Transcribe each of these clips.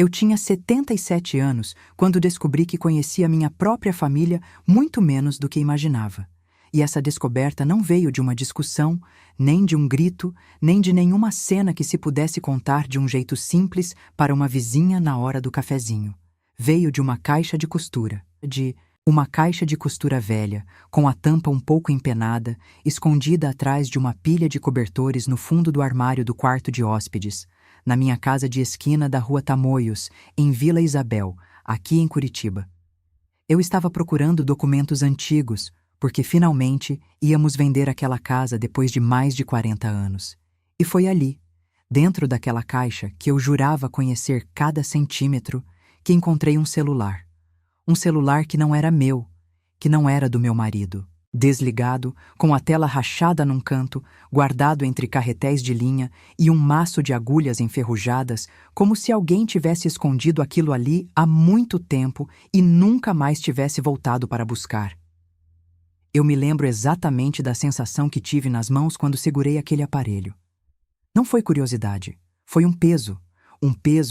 Eu tinha 77 anos quando descobri que conhecia minha própria família muito menos do que imaginava. E essa descoberta não veio de uma discussão, nem de um grito, nem de nenhuma cena que se pudesse contar de um jeito simples para uma vizinha na hora do cafezinho. Veio de uma caixa de costura, uma caixa de costura velha, com a tampa um pouco empenada, escondida atrás de uma pilha de cobertores no fundo do armário do quarto de hóspedes, na minha casa de esquina da Rua Tamoios, em Vila Isabel, aqui em Curitiba. Eu estava procurando documentos antigos, porque finalmente íamos vender aquela casa depois de mais de 40 anos. E foi ali, dentro daquela caixa que eu jurava conhecer cada centímetro, que encontrei um celular. Um celular que não era meu, que não era do meu marido. Desligado, com a tela rachada num canto, guardado entre carretéis de linha e um maço de agulhas enferrujadas, como se alguém tivesse escondido aquilo ali há muito tempo e nunca mais tivesse voltado para buscar. Eu me lembro exatamente da sensação que tive nas mãos quando segurei aquele aparelho. Não foi curiosidade, foi um peso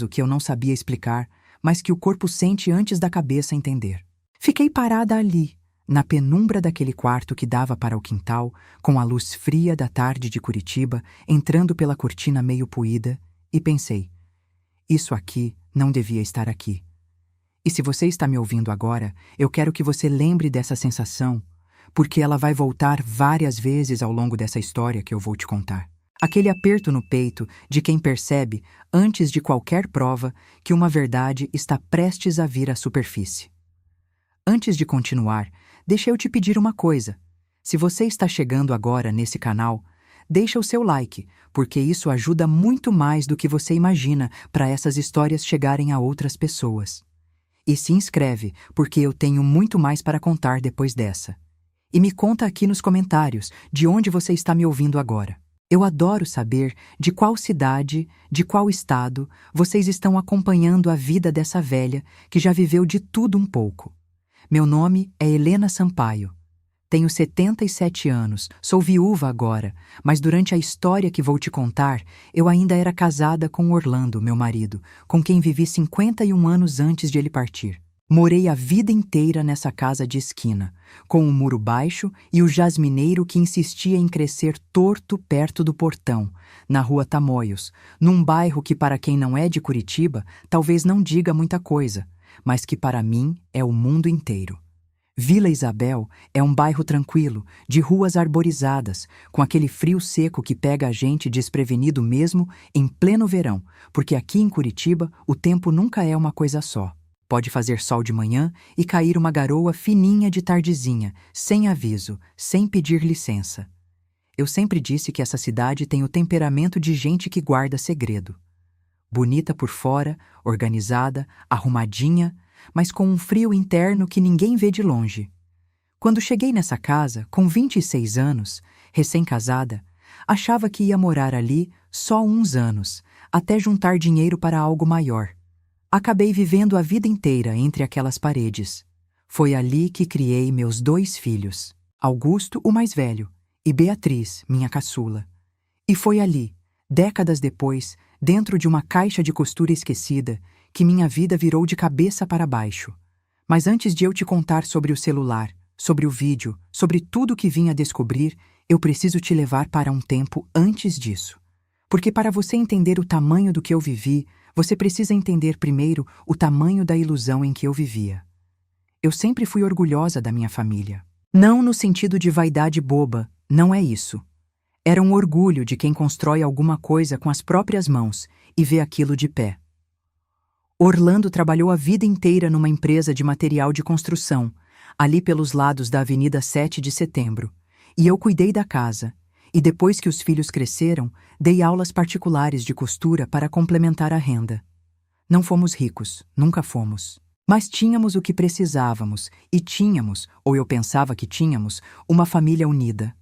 que eu não sabia explicar, mas que o corpo sente antes da cabeça entender. Fiquei parada ali, na penumbra daquele quarto que dava para o quintal, com a luz fria da tarde de Curitiba entrando pela cortina meio puída, e pensei: isso aqui não devia estar aqui. E se você está me ouvindo agora, eu quero que você lembre dessa sensação, porque ela vai voltar várias vezes ao longo dessa história que eu vou te contar. Aquele aperto no peito de quem percebe, antes de qualquer prova, que uma verdade está prestes a vir à superfície. Antes de continuar, deixa eu te pedir uma coisa. Se você está chegando agora nesse canal, deixa o seu like, porque isso ajuda muito mais do que você imagina para essas histórias chegarem a outras pessoas. E se inscreve, porque eu tenho muito mais para contar depois dessa. E me conta aqui nos comentários de onde você está me ouvindo agora. Eu adoro saber de qual cidade, de qual estado vocês estão acompanhando a vida dessa velha que já viveu de tudo um pouco. Meu nome é Helena Sampaio. Tenho 77 anos, sou viúva agora, mas durante a história que vou te contar, eu ainda era casada com Orlando, meu marido, com quem vivi 51 anos antes de ele partir. Morei a vida inteira nessa casa de esquina, com o muro baixo e o jasmineiro que insistia em crescer torto perto do portão, na Rua Tamoios, num bairro que para quem não é de Curitiba talvez não diga muita coisa, mas que para mim é o mundo inteiro. Vila Isabel é um bairro tranquilo, de ruas arborizadas, com aquele frio seco que pega a gente desprevenido mesmo em pleno verão, porque aqui em Curitiba o tempo nunca é uma coisa só. Pode fazer sol de manhã e cair uma garoa fininha de tardezinha, sem aviso, sem pedir licença. Eu sempre disse que essa cidade tem o temperamento de gente que guarda segredo. Bonita por fora, organizada, arrumadinha, mas com um frio interno que ninguém vê de longe. Quando cheguei nessa casa, com 26 anos, recém-casada, achava que ia morar ali só uns anos, até juntar dinheiro para algo maior. Acabei vivendo a vida inteira entre aquelas paredes. Foi ali que criei meus 2 filhos, Augusto, o mais velho, e Beatriz, minha caçula. E foi ali, décadas depois, dentro de uma caixa de costura esquecida, que minha vida virou de cabeça para baixo. Mas antes de eu te contar sobre o celular, sobre o vídeo, sobre tudo que vim a descobrir, eu preciso te levar para um tempo antes disso. Porque para você entender o tamanho do que eu vivi, você precisa entender primeiro o tamanho da ilusão em que eu vivia. Eu sempre fui orgulhosa da minha família. Não no sentido de vaidade boba, não é isso. Era um orgulho de quem constrói alguma coisa com as próprias mãos e vê aquilo de pé. Orlando trabalhou a vida inteira numa empresa de material de construção, ali pelos lados da Avenida 7 de Setembro, e eu cuidei da casa. E depois que os filhos cresceram, dei aulas particulares de costura para complementar a renda. Não fomos ricos, nunca fomos. Mas tínhamos o que precisávamos, e tínhamos, ou eu pensava que tínhamos, uma família unida.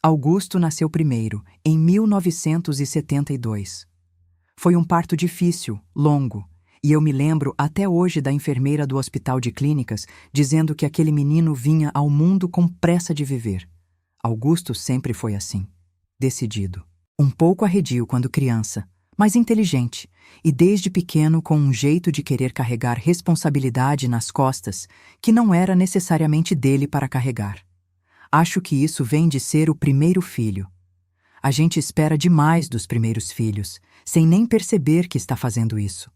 Augusto nasceu primeiro, em 1972. Foi um parto difícil, longo, e eu me lembro até hoje da enfermeira do Hospital de Clínicas dizendo que aquele menino vinha ao mundo com pressa de viver. Augusto sempre foi assim, decidido. Um pouco arredio quando criança, mas inteligente, e desde pequeno com um jeito de querer carregar responsabilidade nas costas que não era necessariamente dele para carregar. Acho que isso vem de ser o primeiro filho. A gente espera demais dos primeiros filhos, sem nem perceber que está fazendo isso.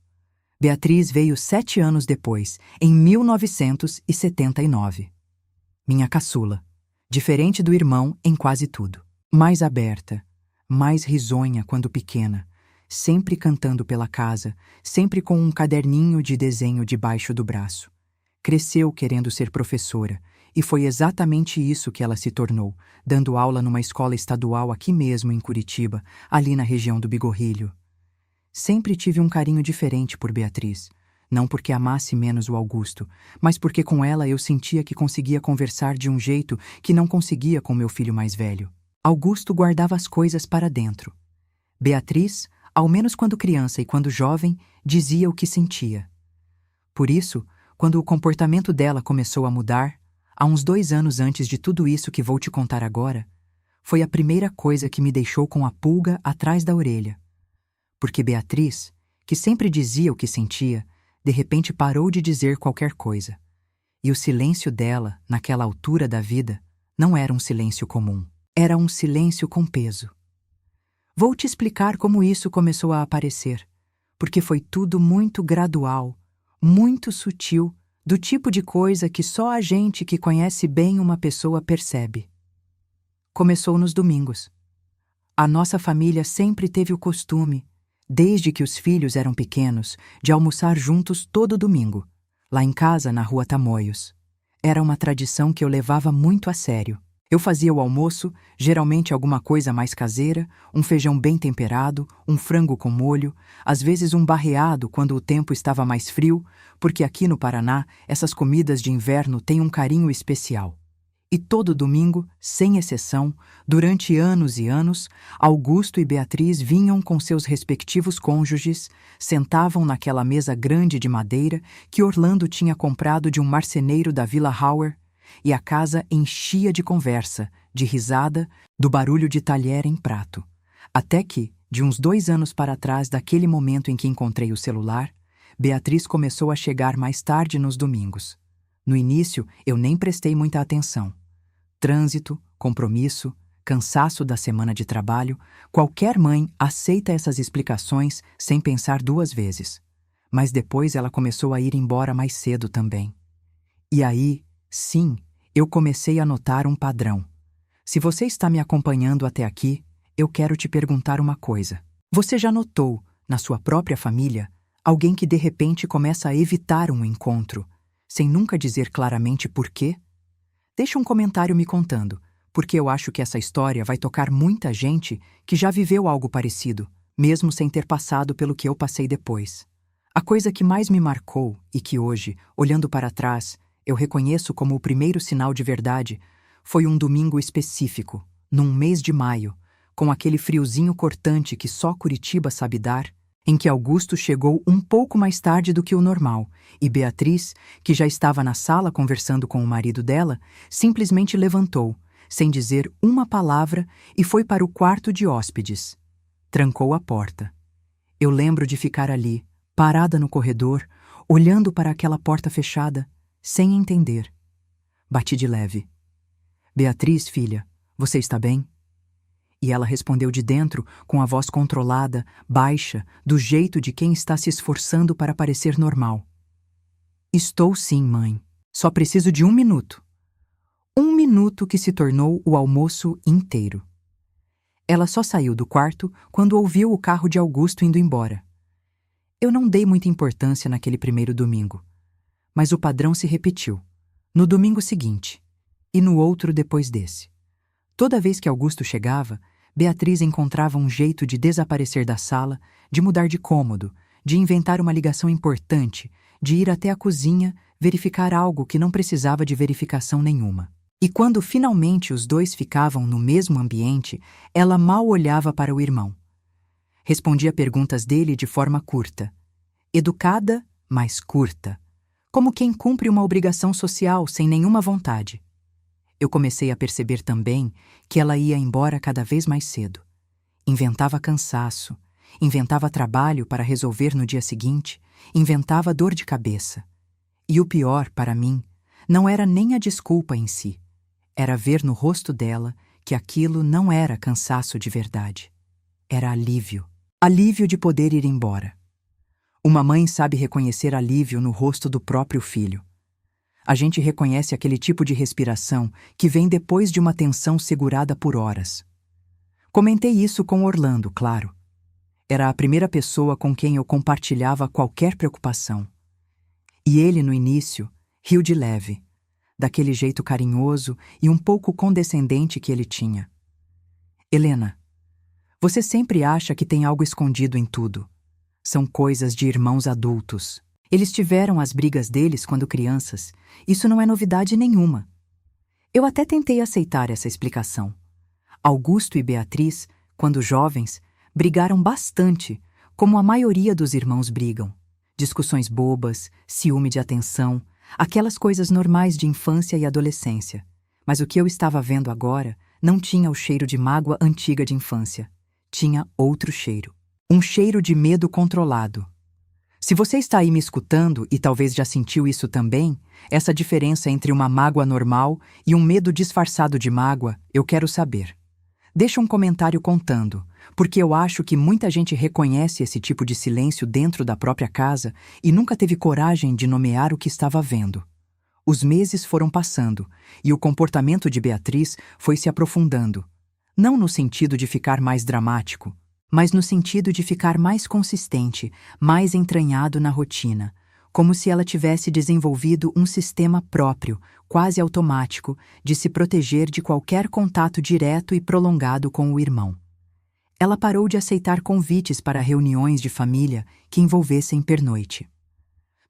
Beatriz veio 7 anos depois, em 1979. Minha caçula, diferente do irmão em quase tudo. Mais aberta, mais risonha quando pequena, sempre cantando pela casa, sempre com um caderninho de desenho debaixo do braço. Cresceu querendo ser professora, e foi exatamente isso que ela se tornou, dando aula numa escola estadual aqui mesmo em Curitiba, ali na região do Bigorrilho. Sempre tive um carinho diferente por Beatriz, não porque amasse menos o Augusto, mas porque com ela eu sentia que conseguia conversar de um jeito que não conseguia com meu filho mais velho. Augusto guardava as coisas para dentro. Beatriz, ao menos quando criança e quando jovem, dizia o que sentia. Por isso, quando o comportamento dela começou a mudar, há uns 2 anos antes de tudo isso que vou te contar agora, foi a primeira coisa que me deixou com a pulga atrás da orelha. Porque Beatriz, que sempre dizia o que sentia, de repente parou de dizer qualquer coisa. E o silêncio dela, naquela altura da vida, não era um silêncio comum. Era um silêncio com peso. Vou te explicar como isso começou a aparecer, porque foi tudo muito gradual, muito sutil, do tipo de coisa que só a gente que conhece bem uma pessoa percebe. Começou nos domingos. A nossa família sempre teve o costume, desde que os filhos eram pequenos, de almoçar juntos todo domingo, lá em casa na Rua Tamoios. Era uma tradição que eu levava muito a sério. Eu fazia o almoço, geralmente alguma coisa mais caseira, um feijão bem temperado, um frango com molho, às vezes um barreado quando o tempo estava mais frio, porque aqui no Paraná essas comidas de inverno têm um carinho especial. E todo domingo, sem exceção, durante anos e anos, Augusto e Beatriz vinham com seus respectivos cônjuges, sentavam naquela mesa grande de madeira que Orlando tinha comprado de um marceneiro da Vila Hauer, e a casa enchia de conversa, de risada, do barulho de talher em prato. Até que, de uns 2 anos para trás daquele momento em que encontrei o celular, Beatriz começou a chegar mais tarde nos domingos. No início, eu nem prestei muita atenção. Trânsito, compromisso, cansaço da semana de trabalho, qualquer mãe aceita essas explicações sem pensar 2 vezes. Mas depois ela começou a ir embora mais cedo também. E aí, sim, eu comecei a notar um padrão. Se você está me acompanhando até aqui, eu quero te perguntar uma coisa. Você já notou, na sua própria família, alguém que de repente começa a evitar um encontro, sem nunca dizer claramente por quê? Deixa um comentário me contando, porque eu acho que essa história vai tocar muita gente que já viveu algo parecido, mesmo sem ter passado pelo que eu passei depois. A coisa que mais me marcou e que hoje, olhando para trás, eu reconheço como o primeiro sinal de verdade, foi um domingo específico, num mês de maio, com aquele friozinho cortante que só Curitiba sabe dar, em que Augusto chegou um pouco mais tarde do que o normal, e Beatriz, que já estava na sala conversando com o marido dela, simplesmente levantou, sem dizer uma palavra, e foi para o quarto de hóspedes. Trancou a porta. Eu lembro de ficar ali, parada no corredor, olhando para aquela porta fechada, sem entender. Bati de leve. Beatriz, filha, você está bem? E ela respondeu de dentro, com a voz controlada, baixa, do jeito de quem está se esforçando para parecer normal. Estou sim, mãe. Só preciso de 1 minuto. 1 minuto que se tornou o almoço inteiro. Ela só saiu do quarto quando ouviu o carro de Augusto indo embora. Eu não dei muita importância naquele primeiro domingo, mas o padrão se repetiu, no domingo seguinte, e no outro depois desse. Toda vez que Augusto chegava, Beatriz encontrava um jeito de desaparecer da sala, de mudar de cômodo, de inventar uma ligação importante, de ir até a cozinha verificar algo que não precisava de verificação nenhuma. E quando finalmente os dois ficavam no mesmo ambiente, ela mal olhava para o irmão. Respondia perguntas dele de forma curta. Educada, mas curta. Como quem cumpre uma obrigação social sem nenhuma vontade. Eu comecei a perceber também que ela ia embora cada vez mais cedo. Inventava cansaço, inventava trabalho para resolver no dia seguinte, inventava dor de cabeça. E o pior, para mim, não era nem a desculpa em si. Era ver no rosto dela que aquilo não era cansaço de verdade. Era alívio. Alívio de poder ir embora. Uma mãe sabe reconhecer alívio no rosto do próprio filho. A gente reconhece aquele tipo de respiração que vem depois de uma tensão segurada por horas. Comentei isso com Orlando, claro. Era a primeira pessoa com quem eu compartilhava qualquer preocupação. E ele, no início, riu de leve, daquele jeito carinhoso e um pouco condescendente que ele tinha. Helena, você sempre acha que tem algo escondido em tudo. São coisas de irmãos adultos. Eles tiveram as brigas deles quando crianças. Isso não é novidade nenhuma. Eu até tentei aceitar essa explicação. Augusto e Beatriz, quando jovens, brigaram bastante, como a maioria dos irmãos brigam. Discussões bobas, ciúme de atenção, aquelas coisas normais de infância e adolescência. Mas o que eu estava vendo agora não tinha o cheiro de mágoa antiga de infância. Tinha outro cheiro. Um cheiro de medo controlado. Se você está aí me escutando e talvez já sentiu isso também, essa diferença entre uma mágoa normal e um medo disfarçado de mágoa, eu quero saber. Deixa um comentário contando, porque eu acho que muita gente reconhece esse tipo de silêncio dentro da própria casa e nunca teve coragem de nomear o que estava vendo. Os meses foram passando e o comportamento de Beatriz foi se aprofundando. Não no sentido de ficar mais dramático, mas no sentido de ficar mais consistente, mais entranhado na rotina, como se ela tivesse desenvolvido um sistema próprio, quase automático, de se proteger de qualquer contato direto e prolongado com o irmão. Ela parou de aceitar convites para reuniões de família que envolvessem pernoite.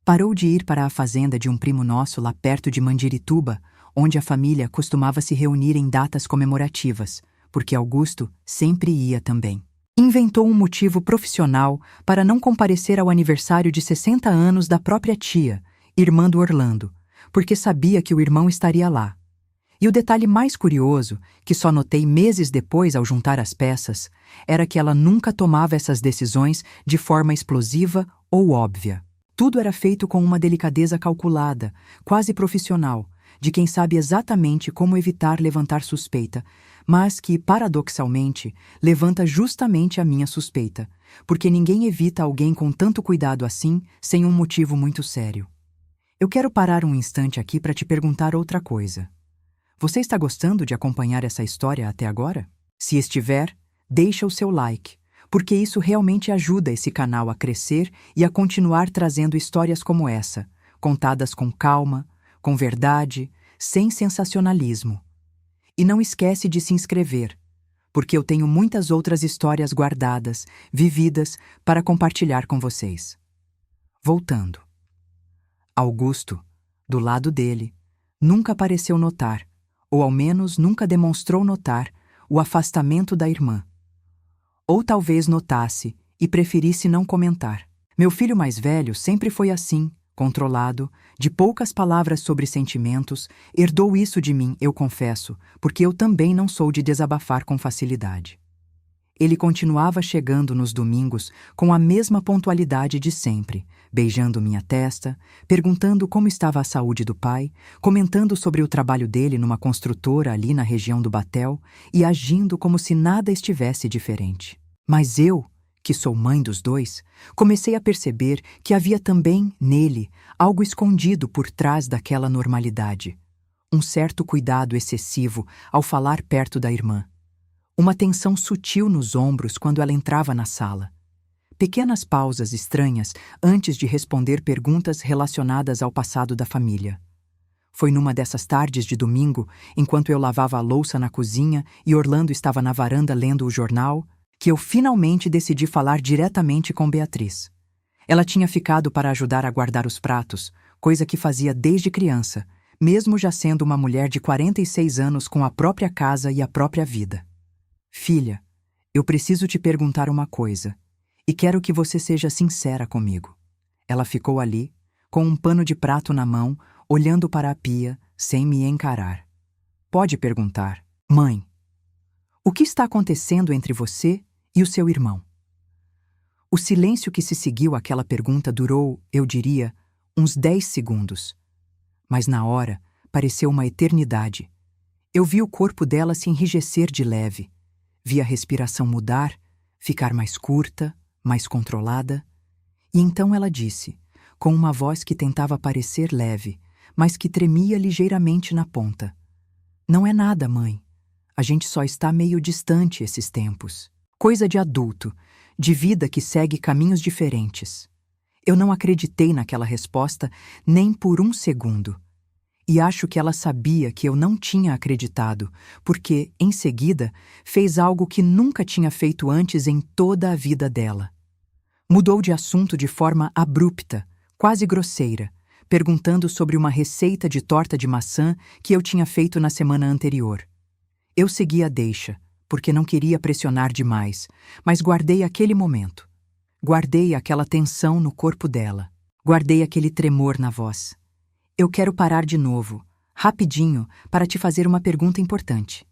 Parou de ir para a fazenda de um primo nosso lá perto de Mandirituba, onde a família costumava se reunir em datas comemorativas, porque Augusto sempre ia também. Inventou um motivo profissional para não comparecer ao aniversário de 60 anos da própria tia, irmã do Orlando, porque sabia que o irmão estaria lá. E o detalhe mais curioso, que só notei meses depois ao juntar as peças, era que ela nunca tomava essas decisões de forma explosiva ou óbvia. Tudo era feito com uma delicadeza calculada, quase profissional, de quem sabe exatamente como evitar levantar suspeita, mas que, paradoxalmente, levanta justamente a minha suspeita, porque ninguém evita alguém com tanto cuidado assim, sem um motivo muito sério. Eu quero parar um instante aqui para te perguntar outra coisa. Você está gostando de acompanhar essa história até agora? Se estiver, deixa o seu like, porque isso realmente ajuda esse canal a crescer e a continuar trazendo histórias como essa, contadas com calma, com verdade, sem sensacionalismo. E não esquece de se inscrever, porque eu tenho muitas outras histórias guardadas, vividas, para compartilhar com vocês. Voltando. Augusto, do lado dele, nunca pareceu notar, ou ao menos nunca demonstrou notar, o afastamento da irmã. Ou talvez notasse e preferisse não comentar. Meu filho mais velho sempre foi assim, controlado, de poucas palavras sobre sentimentos, herdou isso de mim, eu confesso, porque eu também não sou de desabafar com facilidade. Ele continuava chegando nos domingos com a mesma pontualidade de sempre, beijando minha testa, perguntando como estava a saúde do pai, comentando sobre o trabalho dele numa construtora ali na região do Batel e agindo como se nada estivesse diferente. Mas eu, que sou mãe dos dois, comecei a perceber que havia também, nele, algo escondido por trás daquela normalidade. Um certo cuidado excessivo ao falar perto da irmã. Uma tensão sutil nos ombros quando ela entrava na sala. Pequenas pausas estranhas antes de responder perguntas relacionadas ao passado da família. Foi numa dessas tardes de domingo, enquanto eu lavava a louça na cozinha e Orlando estava na varanda lendo o jornal, que eu finalmente decidi falar diretamente com Beatriz. Ela tinha ficado para ajudar a guardar os pratos, coisa que fazia desde criança, mesmo já sendo uma mulher de 46 anos com a própria casa e a própria vida. Filha, eu preciso te perguntar uma coisa, e quero que você seja sincera comigo. Ela ficou ali, com um pano de prato na mão, olhando para a pia, sem me encarar. Pode perguntar, mãe, o que está acontecendo entre você e o seu irmão? O silêncio que se seguiu àquela pergunta durou, eu diria, uns 10 segundos. Mas na hora, pareceu uma eternidade. Eu vi o corpo dela se enrijecer de leve. Vi a respiração mudar, ficar mais curta, mais controlada. E então ela disse, com uma voz que tentava parecer leve, mas que tremia ligeiramente na ponta: "Não é nada, mãe. A gente só está meio distante esses tempos. Coisa de adulto, de vida que segue caminhos diferentes." Eu não acreditei naquela resposta nem por um segundo. E acho que ela sabia que eu não tinha acreditado, porque, em seguida, fez algo que nunca tinha feito antes em toda a vida dela. Mudou de assunto de forma abrupta, quase grosseira, perguntando sobre uma receita de torta de maçã que eu tinha feito na semana anterior. Eu segui a deixa, porque não queria pressionar demais, mas guardei aquele momento. Guardei aquela tensão no corpo dela. Guardei aquele tremor na voz. Eu quero parar de novo, rapidinho, para te fazer uma pergunta importante.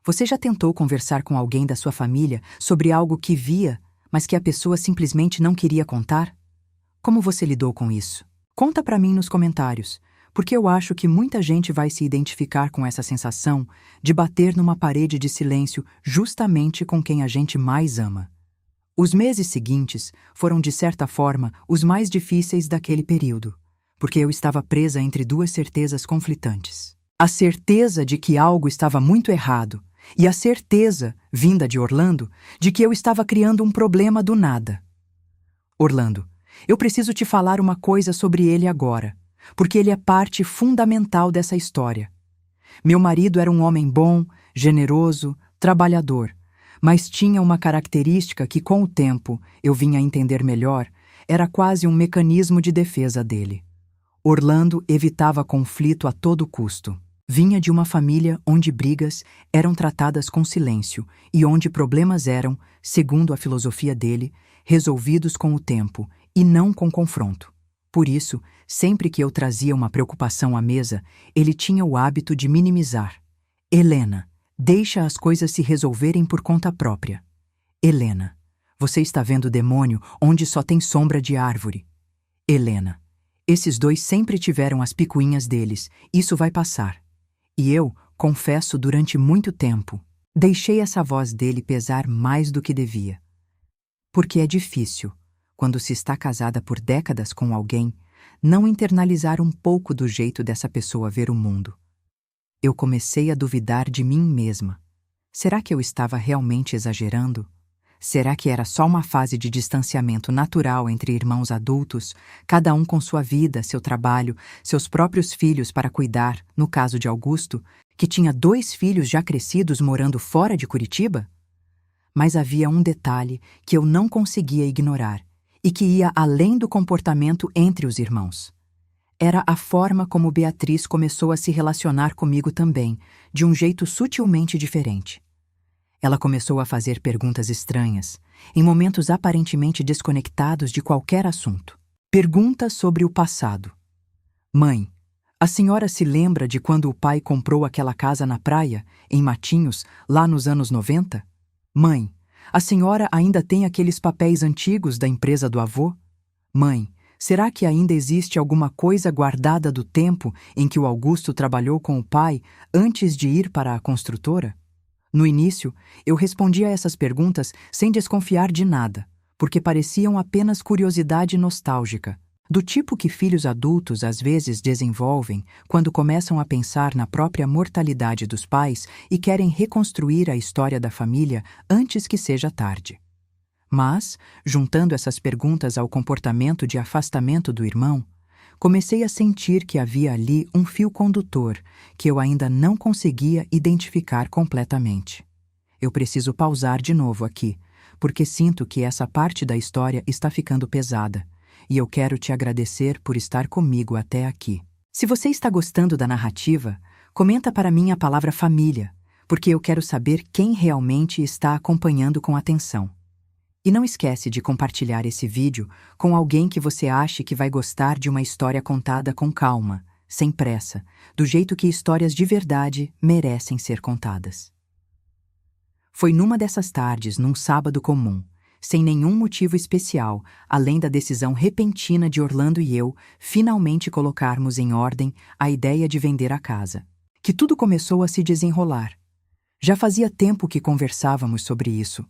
Você já tentou conversar com alguém da sua família sobre algo que via, mas que a pessoa simplesmente não queria contar? Como você lidou com isso? Conta pra mim nos comentários, porque eu acho que muita gente vai se identificar com essa sensação de bater numa parede de silêncio justamente com quem a gente mais ama. Os meses seguintes foram, de certa forma, os mais difíceis daquele período, porque eu estava presa entre duas certezas conflitantes. A certeza de que algo estava muito errado e a certeza, vinda de Orlando, de que eu estava criando um problema do nada. Orlando, eu preciso te falar uma coisa sobre ele agora, porque ele é parte fundamental dessa história. Meu marido era um homem bom, generoso, trabalhador, mas tinha uma característica que, com o tempo, eu vinha a entender melhor, era quase um mecanismo de defesa dele. Orlando evitava conflito a todo custo. Vinha de uma família onde brigas eram tratadas com silêncio e onde problemas eram, segundo a filosofia dele, resolvidos com o tempo e não com confronto. Por isso, sempre que eu trazia uma preocupação à mesa, ele tinha o hábito de minimizar. Helena, deixa as coisas se resolverem por conta própria. Helena, você está vendo o demônio onde só tem sombra de árvore. Helena, esses dois sempre tiveram as picuinhas deles, isso vai passar. E eu, confesso, durante muito tempo, deixei essa voz dele pesar mais do que devia. Porque é difícil, quando se está casada por décadas com alguém, não internalizar um pouco do jeito dessa pessoa ver o mundo. Eu comecei a duvidar de mim mesma. Será que eu estava realmente exagerando? Será que era só uma fase de distanciamento natural entre irmãos adultos, cada um com sua vida, seu trabalho, seus próprios filhos para cuidar, no caso de Augusto, que tinha 2 filhos já crescidos morando fora de Curitiba? Mas havia um detalhe que eu não conseguia ignorar e que ia além do comportamento entre os irmãos. Era a forma como Beatriz começou a se relacionar comigo também, de um jeito sutilmente diferente. Ela começou a fazer perguntas estranhas, em momentos aparentemente desconectados de qualquer assunto. Perguntas sobre o passado. Mãe, a senhora se lembra de quando o pai comprou aquela casa na praia, em Matinhos, lá nos anos 90? Mãe, a senhora ainda tem aqueles papéis antigos da empresa do avô? Mãe, será que ainda existe alguma coisa guardada do tempo em que o Augusto trabalhou com o pai antes de ir para a construtora? No início, eu respondia a essas perguntas sem desconfiar de nada, porque pareciam apenas curiosidade nostálgica, do tipo que filhos adultos às vezes desenvolvem quando começam a pensar na própria mortalidade dos pais e querem reconstruir a história da família antes que seja tarde. Mas, juntando essas perguntas ao comportamento de afastamento do irmão, comecei a sentir que havia ali um fio condutor que eu ainda não conseguia identificar completamente. Eu preciso pausar de novo aqui, porque sinto que essa parte da história está ficando pesada, e eu quero te agradecer por estar comigo até aqui. Se você está gostando da narrativa, comenta para mim a palavra família, porque eu quero saber quem realmente está acompanhando com atenção. E não esquece de compartilhar esse vídeo com alguém que você ache que vai gostar de uma história contada com calma, sem pressa, do jeito que histórias de verdade merecem ser contadas. Foi numa dessas tardes, num sábado comum, sem nenhum motivo especial, além da decisão repentina de Orlando e eu finalmente colocarmos em ordem a ideia de vender a casa. Que tudo começou a se desenrolar. Já fazia tempo que conversávamos sobre isso.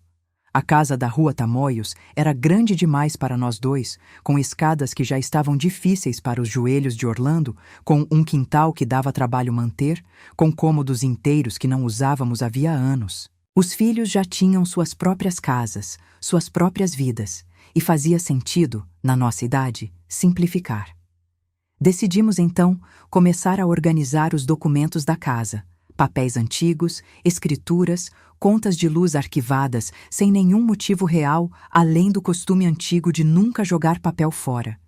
A casa da Rua Tamoios era grande demais para nós dois, com escadas que já estavam difíceis para os joelhos de Orlando, com um quintal que dava trabalho manter, com cômodos inteiros que não usávamos havia anos. Os filhos já tinham suas próprias casas, suas próprias vidas, e fazia sentido, na nossa idade, simplificar. Decidimos, então, começar a organizar os documentos da casa, papéis antigos, escrituras, contas de luz arquivadas sem nenhum motivo real, além do costume antigo de nunca jogar papel fora.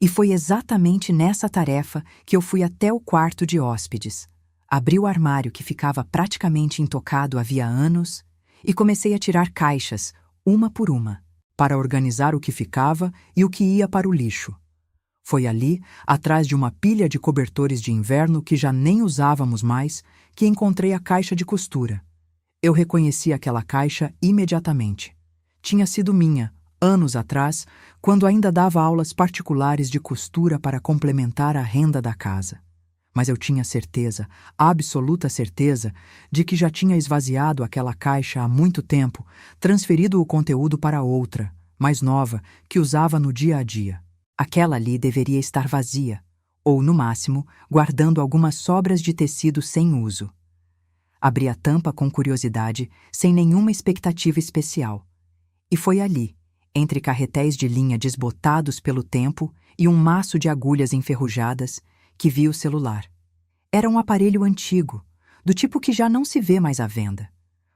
E foi exatamente nessa tarefa que eu fui até o quarto de hóspedes. Abri o armário que ficava praticamente intocado havia anos e comecei a tirar caixas, uma por uma, para organizar o que ficava e o que ia para o lixo. Foi ali, atrás de uma pilha de cobertores de inverno que já nem usávamos mais, que encontrei a caixa de costura. Eu reconheci aquela caixa imediatamente. Tinha sido minha, anos atrás, quando ainda dava aulas particulares de costura para complementar a renda da casa. Mas eu tinha certeza, absoluta certeza, de que já tinha esvaziado aquela caixa há muito tempo, transferido o conteúdo para outra, mais nova, que usava no dia a dia. Aquela ali deveria estar vazia, ou, no máximo, guardando algumas sobras de tecido sem uso. Abri a tampa com curiosidade, sem nenhuma expectativa especial. E foi ali, entre carretéis de linha desbotados pelo tempo e um maço de agulhas enferrujadas, que vi o celular. Era um aparelho antigo, do tipo que já não se vê mais à venda,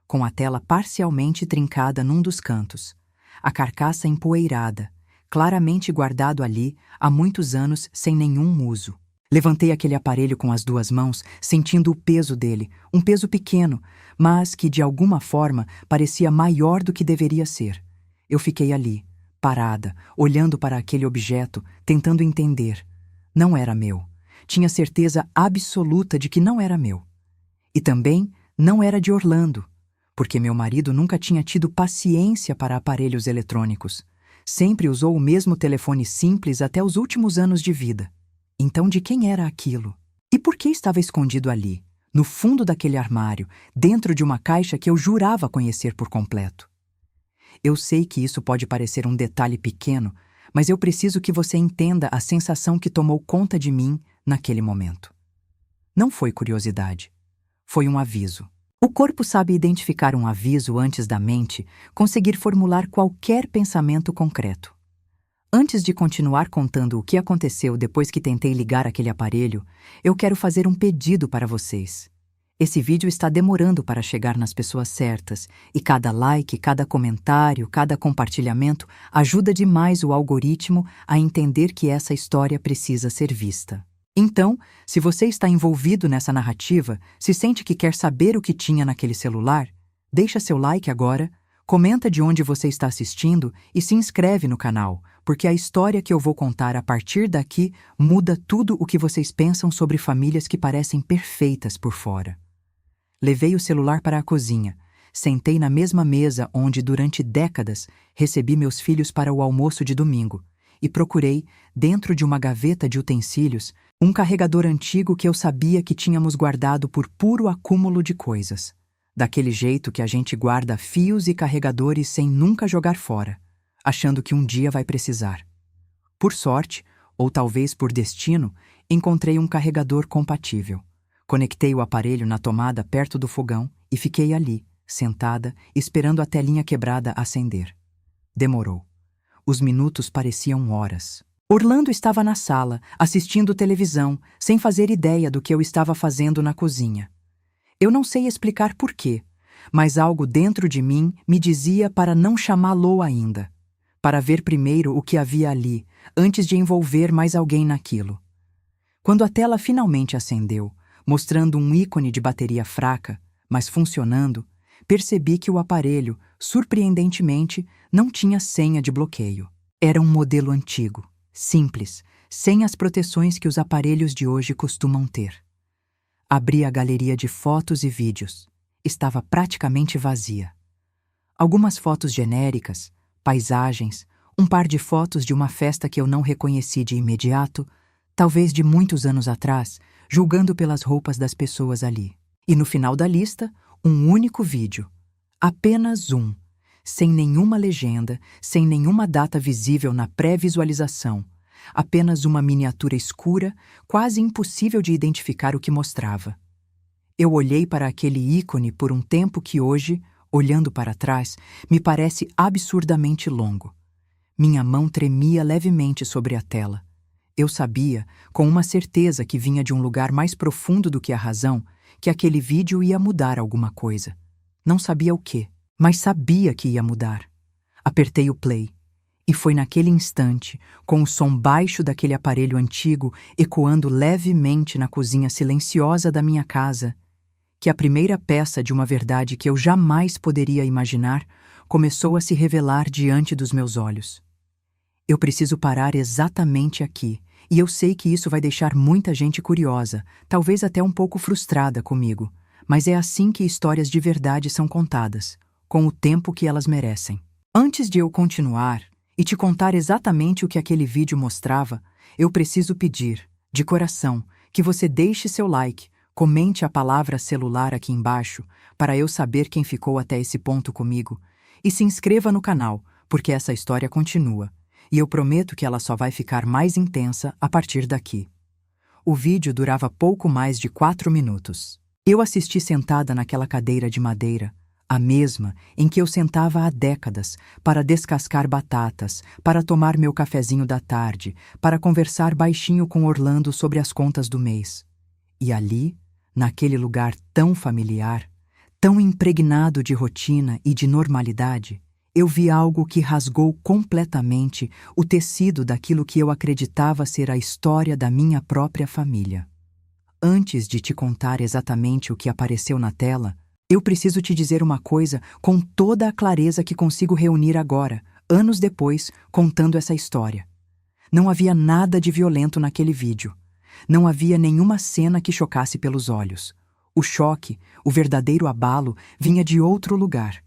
com a tela parcialmente trincada num dos cantos, a carcaça empoeirada, claramente guardado ali há muitos anos sem nenhum uso. Levantei aquele aparelho com as duas mãos, sentindo o peso dele, um peso pequeno, mas que de alguma forma parecia maior do que deveria ser. Eu fiquei ali, parada, olhando para aquele objeto, tentando entender. Não era meu. Tinha certeza absoluta de que não era meu. E também não era de Orlando, porque meu marido nunca tinha tido paciência para aparelhos eletrônicos. Sempre usou o mesmo telefone simples até os últimos anos de vida. Então, de quem era aquilo? E por que estava escondido ali, no fundo daquele armário, dentro de uma caixa que eu jurava conhecer por completo? Eu sei que isso pode parecer um detalhe pequeno, mas eu preciso que você entenda a sensação que tomou conta de mim naquele momento. Não foi curiosidade. Foi um aviso. O corpo sabe identificar um aviso antes da mente conseguir formular qualquer pensamento concreto. Antes de continuar contando o que aconteceu depois que tentei ligar aquele aparelho, eu quero fazer um pedido para vocês. Esse vídeo está demorando para chegar nas pessoas certas, e cada like, cada comentário, cada compartilhamento ajuda demais o algoritmo a entender que essa história precisa ser vista. Então, se você está envolvido nessa narrativa, se sente que quer saber o que tinha naquele celular, deixa seu like agora, comenta de onde você está assistindo e se inscreve no canal, porque a história que eu vou contar a partir daqui muda tudo o que vocês pensam sobre famílias que parecem perfeitas por fora. Levei o celular para a cozinha, sentei na mesma mesa onde, durante décadas, recebi meus filhos para o almoço de domingo e procurei, dentro de uma gaveta de utensílios, um carregador antigo que eu sabia que tínhamos guardado por puro acúmulo de coisas. Daquele jeito que a gente guarda fios e carregadores sem nunca jogar fora, achando que um dia vai precisar. Por sorte, ou talvez por destino, encontrei um carregador compatível. Conectei o aparelho na tomada perto do fogão e fiquei ali, sentada, esperando a telinha quebrada acender. Demorou. Os minutos pareciam horas. Orlando estava na sala, assistindo televisão, sem fazer ideia do que eu estava fazendo na cozinha. Eu não sei explicar por quê, mas algo dentro de mim me dizia para não chamá-lo ainda, para ver primeiro o que havia ali, antes de envolver mais alguém naquilo. Quando a tela finalmente acendeu, mostrando um ícone de bateria fraca, mas funcionando, percebi que o aparelho, surpreendentemente, não tinha senha de bloqueio. Era um modelo antigo, simples, sem as proteções que os aparelhos de hoje costumam ter. Abri a galeria de fotos e vídeos. Estava praticamente vazia. Algumas fotos genéricas, paisagens, um par de fotos de uma festa que eu não reconheci de imediato, talvez de muitos anos atrás, julgando pelas roupas das pessoas ali. E no final da lista, um único vídeo. Apenas um, sem nenhuma legenda, sem nenhuma data visível na pré-visualização. Apenas uma miniatura escura, quase impossível de identificar o que mostrava. Eu olhei para aquele ícone por um tempo que hoje, olhando para trás, me parece absurdamente longo. Minha mão tremia levemente sobre a tela. Eu sabia, com uma certeza que vinha de um lugar mais profundo do que a razão, que aquele vídeo ia mudar alguma coisa. Não sabia o quê, mas sabia que ia mudar. Apertei o play. E foi naquele instante, com o som baixo daquele aparelho antigo ecoando levemente na cozinha silenciosa da minha casa, que a primeira peça de uma verdade que eu jamais poderia imaginar começou a se revelar diante dos meus olhos. Eu preciso parar exatamente aqui, e eu sei que isso vai deixar muita gente curiosa, talvez até um pouco frustrada comigo, mas é assim que histórias de verdade são contadas, com o tempo que elas merecem. Antes de eu continuar e te contar exatamente o que aquele vídeo mostrava, eu preciso pedir, de coração, que você deixe seu like, comente a palavra celular aqui embaixo, para eu saber quem ficou até esse ponto comigo, e se inscreva no canal, porque essa história continua, e eu prometo que ela só vai ficar mais intensa a partir daqui. O vídeo durava pouco mais de 4 minutos. Eu assisti sentada naquela cadeira de madeira, a mesma em que eu sentava há décadas para descascar batatas, para tomar meu cafezinho da tarde, para conversar baixinho com Orlando sobre as contas do mês. E ali, naquele lugar tão familiar, tão impregnado de rotina e de normalidade, eu vi algo que rasgou completamente o tecido daquilo que eu acreditava ser a história da minha própria família. Antes de te contar exatamente o que apareceu na tela, eu preciso te dizer uma coisa com toda a clareza que consigo reunir agora, anos depois, contando essa história. Não havia nada de violento naquele vídeo. Não havia nenhuma cena que chocasse pelos olhos. O choque, o verdadeiro abalo, vinha de outro lugar.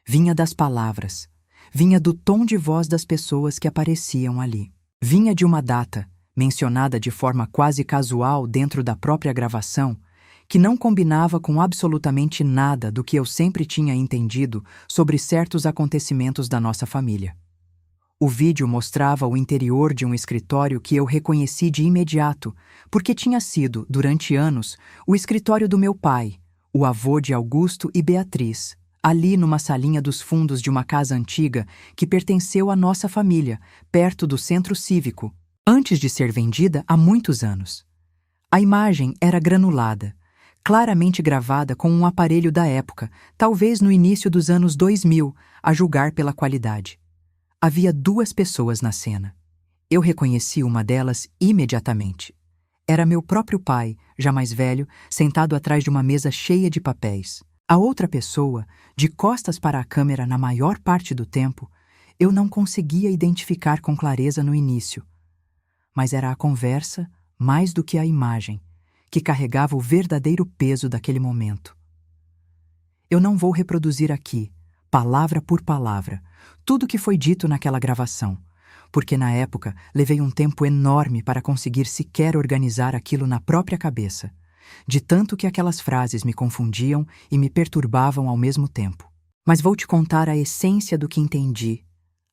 Vinha das palavras. Vinha do tom de voz das pessoas que apareciam ali. Vinha de uma data, mencionada de forma quase casual dentro da própria gravação, que não combinava com absolutamente nada do que eu sempre tinha entendido sobre certos acontecimentos da nossa família. O vídeo mostrava o interior de um escritório que eu reconheci de imediato, porque tinha sido, durante anos, o escritório do meu pai, o avô de Augusto e Beatriz, ali numa salinha dos fundos de uma casa antiga que pertenceu à nossa família, perto do centro cívico, antes de ser vendida há muitos anos. A imagem era granulada, claramente gravada com um aparelho da época, talvez no início dos anos 2000, a julgar pela qualidade. Havia 2 pessoas na cena. Eu reconheci uma delas imediatamente. Era meu próprio pai, já mais velho, sentado atrás de uma mesa cheia de papéis. A outra pessoa, de costas para a câmera na maior parte do tempo, eu não conseguia identificar com clareza no início. Mas era a conversa, mais do que a imagem, que carregava o verdadeiro peso daquele momento. Eu não vou reproduzir aqui, palavra por palavra, tudo o que foi dito naquela gravação, porque na época levei um tempo enorme para conseguir sequer organizar aquilo na própria cabeça, de tanto que aquelas frases me confundiam e me perturbavam ao mesmo tempo. Mas vou te contar a essência do que entendi,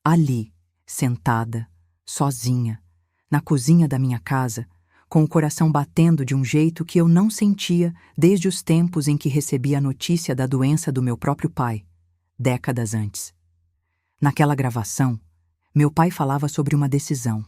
ali, sentada, sozinha, na cozinha da minha casa, com o coração batendo de um jeito que eu não sentia desde os tempos em que recebi a notícia da doença do meu próprio pai, décadas antes. Naquela gravação, meu pai falava sobre uma decisão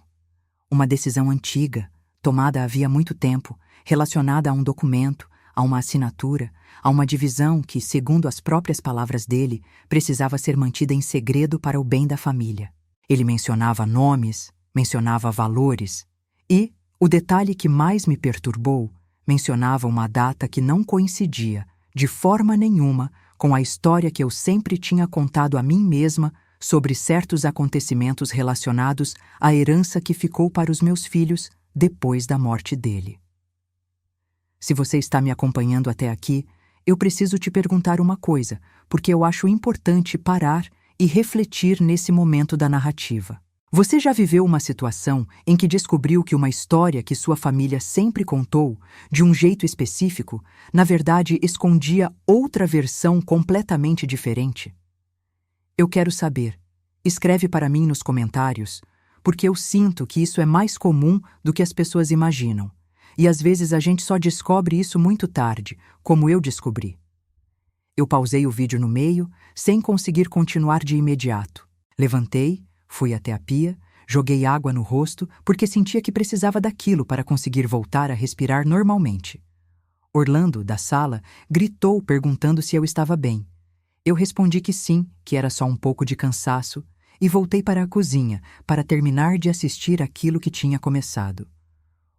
antiga, tomada havia muito tempo, relacionada a um documento, a uma assinatura, a uma divisão que, segundo as próprias palavras dele, precisava ser mantida em segredo para o bem da família. Ele mencionava nomes, mencionava valores e, o detalhe que mais me perturbou, mencionava uma data que não coincidia, de forma nenhuma, com a história que eu sempre tinha contado a mim mesma sobre certos acontecimentos relacionados à herança que ficou para os meus filhos depois da morte dele. Se você está me acompanhando até aqui, eu preciso te perguntar uma coisa, porque eu acho importante parar e refletir nesse momento da narrativa. Você já viveu uma situação em que descobriu que uma história que sua família sempre contou, de um jeito específico, na verdade escondia outra versão completamente diferente? Eu quero saber. Escreve para mim nos comentários, porque eu sinto que isso é mais comum do que as pessoas imaginam. E às vezes a gente só descobre isso muito tarde, como eu descobri. Eu pausei o vídeo no meio, sem conseguir continuar de imediato. Levantei, fui até a pia, joguei água no rosto, porque sentia que precisava daquilo para conseguir voltar a respirar normalmente. Orlando, da sala, gritou perguntando se eu estava bem. Eu respondi que sim, que era só um pouco de cansaço, e voltei para a cozinha para terminar de assistir aquilo que tinha começado.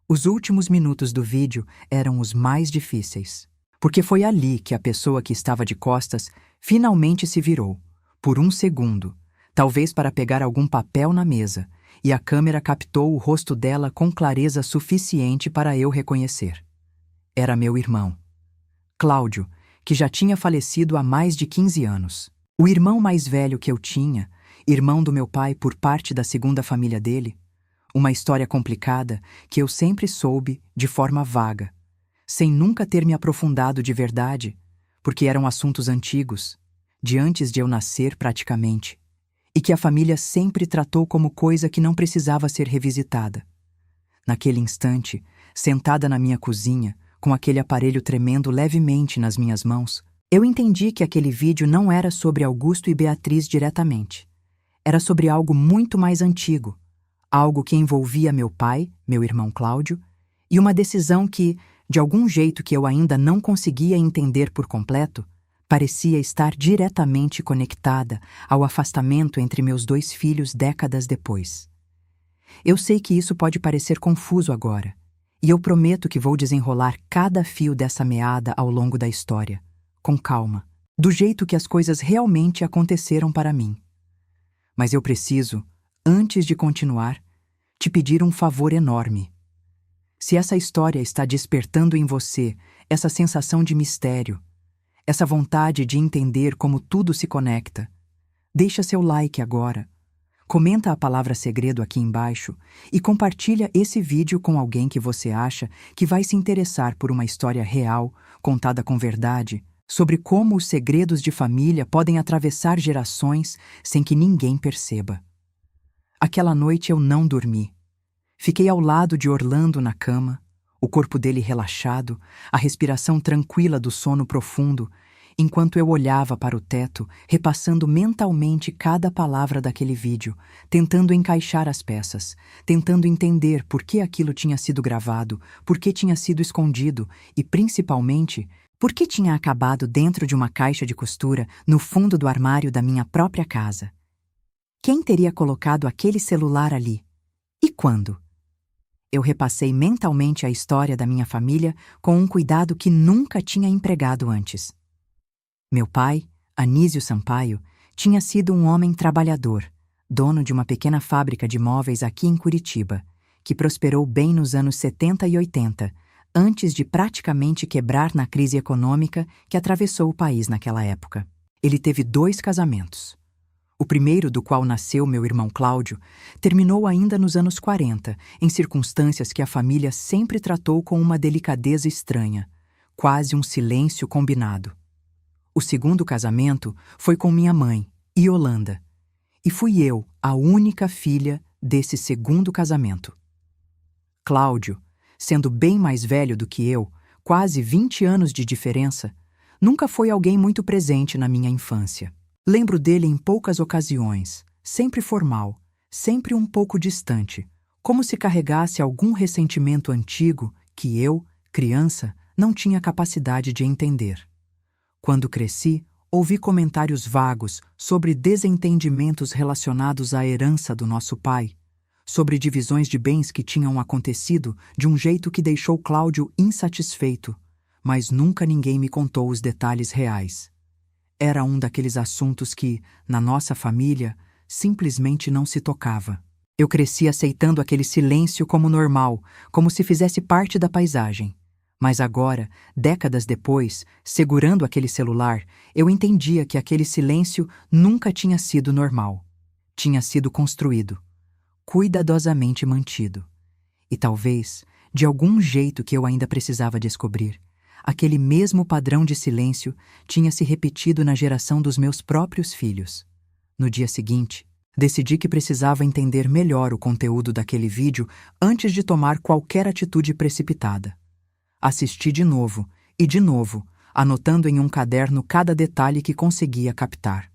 Os últimos minutos do vídeo eram os mais difíceis, porque foi ali que a pessoa que estava de costas finalmente se virou, por um segundo, talvez para pegar algum papel na mesa, e a câmera captou o rosto dela com clareza suficiente para eu reconhecer. Era meu irmão, Cláudio, que já tinha falecido há mais de 15 anos. O irmão mais velho que eu tinha, irmão do meu pai por parte da segunda família dele, uma história complicada que eu sempre soube de forma vaga, sem nunca ter me aprofundado de verdade, porque eram assuntos antigos, de antes de eu nascer praticamente, e que a família sempre tratou como coisa que não precisava ser revisitada. Naquele instante, sentada na minha cozinha, com aquele aparelho tremendo levemente nas minhas mãos, eu entendi que aquele vídeo não era sobre Augusto e Beatriz diretamente. Era sobre algo muito mais antigo, algo que envolvia meu pai, meu irmão Cláudio, e uma decisão que, de algum jeito que eu ainda não conseguia entender por completo, parecia estar diretamente conectada ao afastamento entre meus dois filhos décadas depois. Eu sei que isso pode parecer confuso agora, e eu prometo que vou desenrolar cada fio dessa meada ao longo da história, com calma, do jeito que as coisas realmente aconteceram para mim. Mas eu preciso, antes de continuar, te pedir um favor enorme. Se essa história está despertando em você essa sensação de mistério, essa vontade de entender como tudo se conecta, deixa seu like agora, comenta a palavra segredo aqui embaixo e compartilha esse vídeo com alguém que você acha que vai se interessar por uma história real, contada com verdade, sobre como os segredos de família podem atravessar gerações sem que ninguém perceba. Aquela noite eu não dormi. Fiquei ao lado de Orlando na cama, o corpo dele relaxado, a respiração tranquila do sono profundo, enquanto eu olhava para o teto, repassando mentalmente cada palavra daquele vídeo, tentando encaixar as peças, tentando entender por que aquilo tinha sido gravado, por que tinha sido escondido e, principalmente, por que tinha acabado dentro de uma caixa de costura no fundo do armário da minha própria casa. Quem teria colocado aquele celular ali? E quando? Eu repassei mentalmente a história da minha família com um cuidado que nunca tinha empregado antes. Meu pai, Anísio Sampaio, tinha sido um homem trabalhador, dono de uma pequena fábrica de móveis aqui em Curitiba, que prosperou bem nos anos 70 e 80, antes de praticamente quebrar na crise econômica que atravessou o país naquela época. Ele teve 2 casamentos. O primeiro, do qual nasceu meu irmão Cláudio, terminou ainda nos anos 40, em circunstâncias que a família sempre tratou com uma delicadeza estranha, quase um silêncio combinado. O segundo casamento foi com minha mãe, Yolanda, e fui eu a única filha desse segundo casamento. Cláudio, sendo bem mais velho do que eu, quase 20 anos de diferença, nunca foi alguém muito presente na minha infância. Lembro dele em poucas ocasiões, sempre formal, sempre um pouco distante, como se carregasse algum ressentimento antigo que eu, criança, não tinha capacidade de entender. Quando cresci, ouvi comentários vagos sobre desentendimentos relacionados à herança do nosso pai, sobre divisões de bens que tinham acontecido de um jeito que deixou Cláudio insatisfeito, mas nunca ninguém me contou os detalhes reais. Era um daqueles assuntos que, na nossa família, simplesmente não se tocava. Eu cresci aceitando aquele silêncio como normal, como se fizesse parte da paisagem. Mas agora, décadas depois, segurando aquele celular, eu entendia que aquele silêncio nunca tinha sido normal. Tinha sido construído, cuidadosamente mantido. E talvez, de algum jeito que eu ainda precisava descobrir, aquele mesmo padrão de silêncio tinha se repetido na geração dos meus próprios filhos. No dia seguinte, decidi que precisava entender melhor o conteúdo daquele vídeo antes de tomar qualquer atitude precipitada. Assisti de novo, anotando em um caderno cada detalhe que conseguia captar.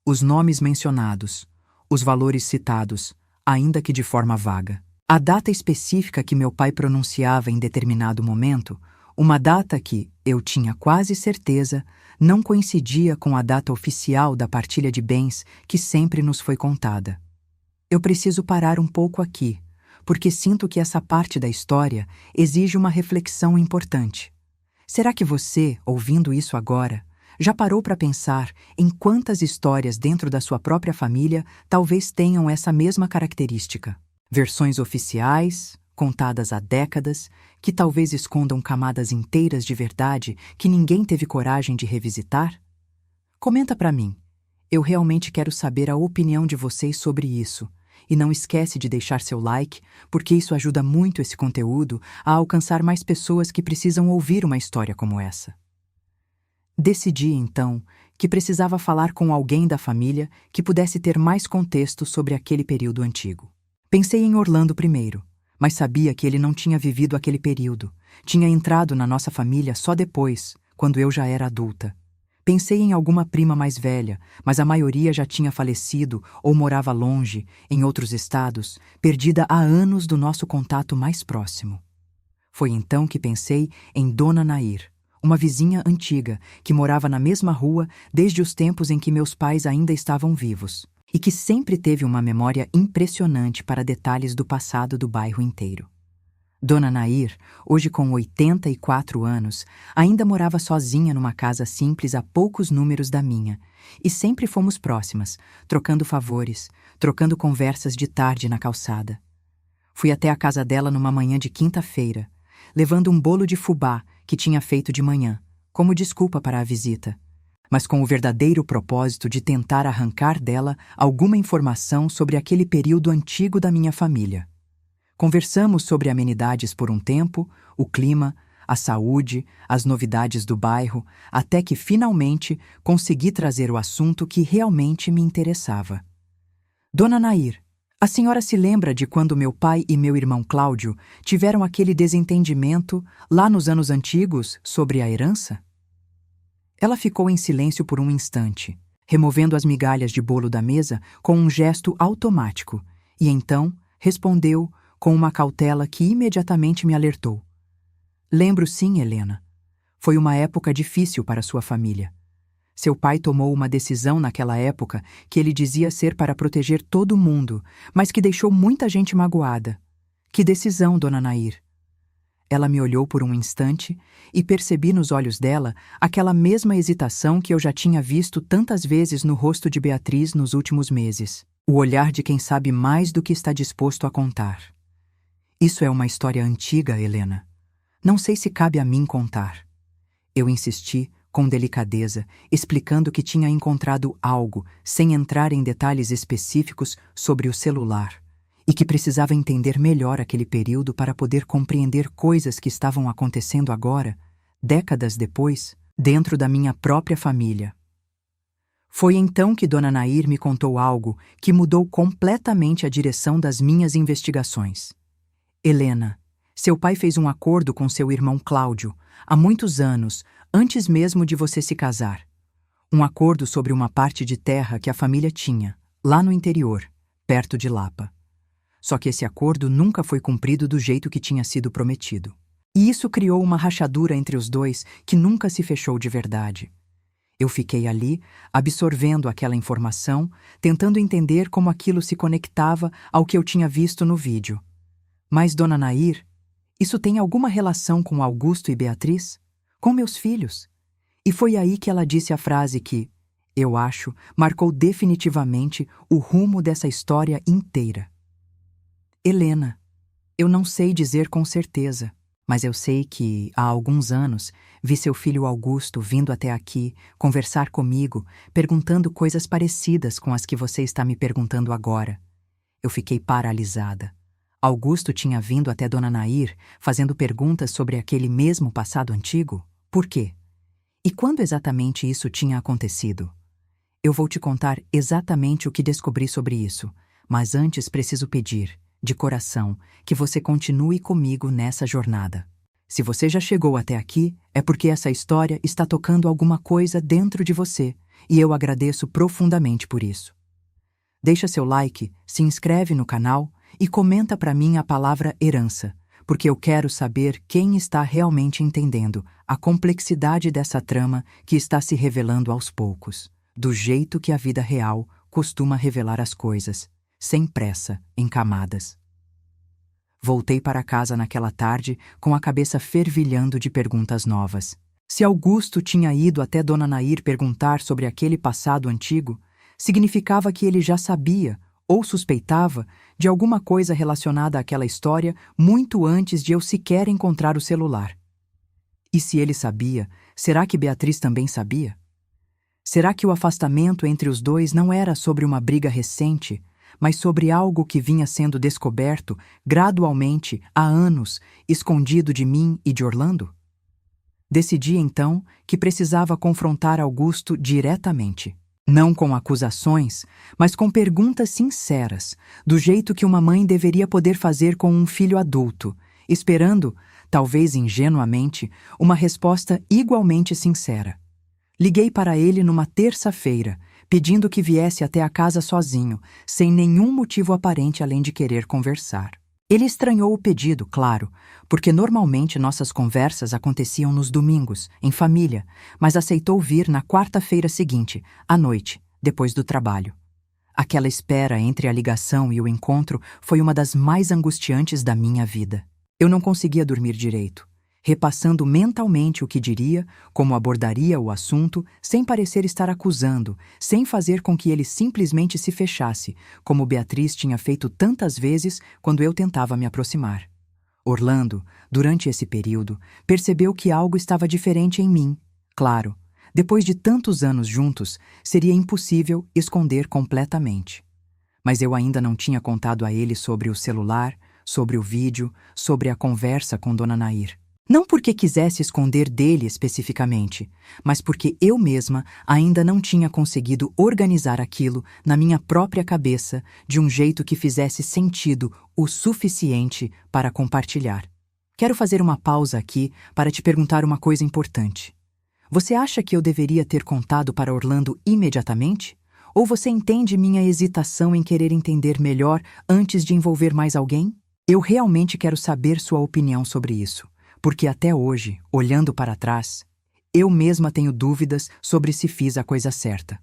Os nomes mencionados, os valores citados, ainda que de forma vaga. A data específica que meu pai pronunciava em determinado momento, uma data que, eu tinha quase certeza, não coincidia com a data oficial da partilha de bens que sempre nos foi contada. Eu preciso parar um pouco aqui, porque sinto que essa parte da história exige uma reflexão importante. Será que você, ouvindo isso agora, já parou para pensar em quantas histórias dentro da sua própria família talvez tenham essa mesma característica? Versões oficiais, contadas há décadas, que talvez escondam camadas inteiras de verdade que ninguém teve coragem de revisitar? Comenta para mim. Eu realmente quero saber a opinião de vocês sobre isso. E não esquece de deixar seu like, porque isso ajuda muito esse conteúdo a alcançar mais pessoas que precisam ouvir uma história como essa. Decidi, então, que precisava falar com alguém da família que pudesse ter mais contexto sobre aquele período antigo. Pensei em Orlando primeiro, mas sabia que ele não tinha vivido aquele período. Tinha entrado na nossa família só depois, quando eu já era adulta. Pensei em alguma prima mais velha, mas a maioria já tinha falecido ou morava longe, em outros estados, perdida há anos do nosso contato mais próximo. Foi então que pensei em Dona Nair, uma vizinha antiga que morava na mesma rua desde os tempos em que meus pais ainda estavam vivos, e que sempre teve uma memória impressionante para detalhes do passado do bairro inteiro. Dona Nair, hoje com 84 anos, ainda morava sozinha numa casa simples a poucos números da minha, e sempre fomos próximas, trocando favores, trocando conversas de tarde na calçada. Fui até a casa dela numa manhã de quinta-feira, levando um bolo de fubá que tinha feito de manhã, como desculpa para a visita, mas com o verdadeiro propósito de tentar arrancar dela alguma informação sobre aquele período antigo da minha família. Conversamos sobre amenidades por um tempo, o clima, a saúde, as novidades do bairro, até que finalmente consegui trazer o assunto que realmente me interessava. Dona Nair, a senhora se lembra de quando meu pai e meu irmão Cláudio tiveram aquele desentendimento lá nos anos antigos sobre a herança? Ela ficou em silêncio por um instante, removendo as migalhas de bolo da mesa com um gesto automático, e então respondeu com uma cautela que imediatamente me alertou. Lembro sim, Helena. Foi uma época difícil para sua família. Seu pai tomou uma decisão naquela época que ele dizia ser para proteger todo mundo, mas que deixou muita gente magoada. Que decisão, Dona Nair? Ela me olhou por um instante e percebi nos olhos dela aquela mesma hesitação que eu já tinha visto tantas vezes no rosto de Beatriz nos últimos meses. O olhar de quem sabe mais do que está disposto a contar. Isso é uma história antiga, Helena. Não sei se cabe a mim contar. Eu insisti, com delicadeza, explicando que tinha encontrado algo, sem entrar em detalhes específicos sobre o celular, e que precisava entender melhor aquele período para poder compreender coisas que estavam acontecendo agora, décadas depois, dentro da minha própria família. Foi então que Dona Nair me contou algo que mudou completamente a direção das minhas investigações. Helena, seu pai fez um acordo com seu irmão Cláudio, há muitos anos, antes mesmo de você se casar. Um acordo sobre uma parte de terra que a família tinha, lá no interior, perto de Lapa. Só que esse acordo nunca foi cumprido do jeito que tinha sido prometido. E isso criou uma rachadura entre os dois que nunca se fechou de verdade. Eu fiquei ali, absorvendo aquela informação, tentando entender como aquilo se conectava ao que eu tinha visto no vídeo. Mas, Dona Nair, isso tem alguma relação com Augusto e Beatriz? Com meus filhos? E foi aí que ela disse a frase que, eu acho, marcou definitivamente o rumo dessa história inteira. Helena, eu não sei dizer com certeza, Mas eu sei que, há alguns anos, vi seu filho Augusto vindo até aqui conversar comigo, perguntando coisas parecidas com as que você está me perguntando agora. Eu fiquei paralisada. Augusto tinha vindo até Dona Nair, fazendo perguntas sobre aquele mesmo passado antigo? Por quê? E quando exatamente isso tinha acontecido? Eu vou te contar exatamente o que descobri sobre isso, mas antes preciso pedir, de coração, que você continue comigo nessa jornada. Se você já chegou até aqui, é porque essa história está tocando alguma coisa dentro de você, e eu agradeço profundamente por isso. Deixa seu like, se inscreve no canal e comenta para mim a palavra herança, porque eu quero saber quem está realmente entendendo a complexidade dessa trama que está se revelando aos poucos, do jeito que a vida real costuma revelar as coisas, sem pressa, em camadas. Voltei para casa naquela tarde com a cabeça fervilhando de perguntas novas. Se Augusto tinha ido até Dona Nair perguntar sobre aquele passado antigo, significava que ele já sabia ou suspeitava de alguma coisa relacionada àquela história muito antes de eu sequer encontrar o celular. E se ele sabia, será que Beatriz também sabia? Será que o afastamento entre os dois não era sobre uma briga recente, mas sobre algo que vinha sendo descoberto gradualmente há anos, escondido de mim e de Orlando? Decidi então que precisava confrontar Augusto diretamente. Não com acusações, mas com perguntas sinceras, do jeito que uma mãe deveria poder fazer com um filho adulto, esperando, talvez ingenuamente, uma resposta igualmente sincera. Liguei para ele numa terça-feira, pedindo que viesse até a casa sozinho, sem nenhum motivo aparente além de querer conversar. Ele estranhou o pedido, claro, porque normalmente nossas conversas aconteciam nos domingos, em família, mas aceitou vir na quarta-feira seguinte, à noite, depois do trabalho. Aquela espera entre a ligação e o encontro foi uma das mais angustiantes da minha vida. Eu não conseguia dormir direito, repassando mentalmente o que diria, como abordaria o assunto, sem parecer estar acusando, sem fazer com que ele simplesmente se fechasse, como Beatriz tinha feito tantas vezes quando eu tentava me aproximar. Orlando, durante esse período, percebeu que algo estava diferente em mim. Claro, depois de tantos anos juntos, seria impossível esconder completamente. Mas eu ainda não tinha contado a ele sobre o celular, sobre o vídeo, sobre a conversa com Dona Nair. Não porque quisesse esconder dele especificamente, mas porque eu mesma ainda não tinha conseguido organizar aquilo na minha própria cabeça de um jeito que fizesse sentido o suficiente para compartilhar. Quero fazer uma pausa aqui para te perguntar uma coisa importante. Você acha que eu deveria ter contado para Orlando imediatamente? Ou você entende minha hesitação em querer entender melhor antes de envolver mais alguém? Eu realmente quero saber sua opinião sobre isso. Porque até hoje, olhando para trás, eu mesma tenho dúvidas sobre se fiz a coisa certa.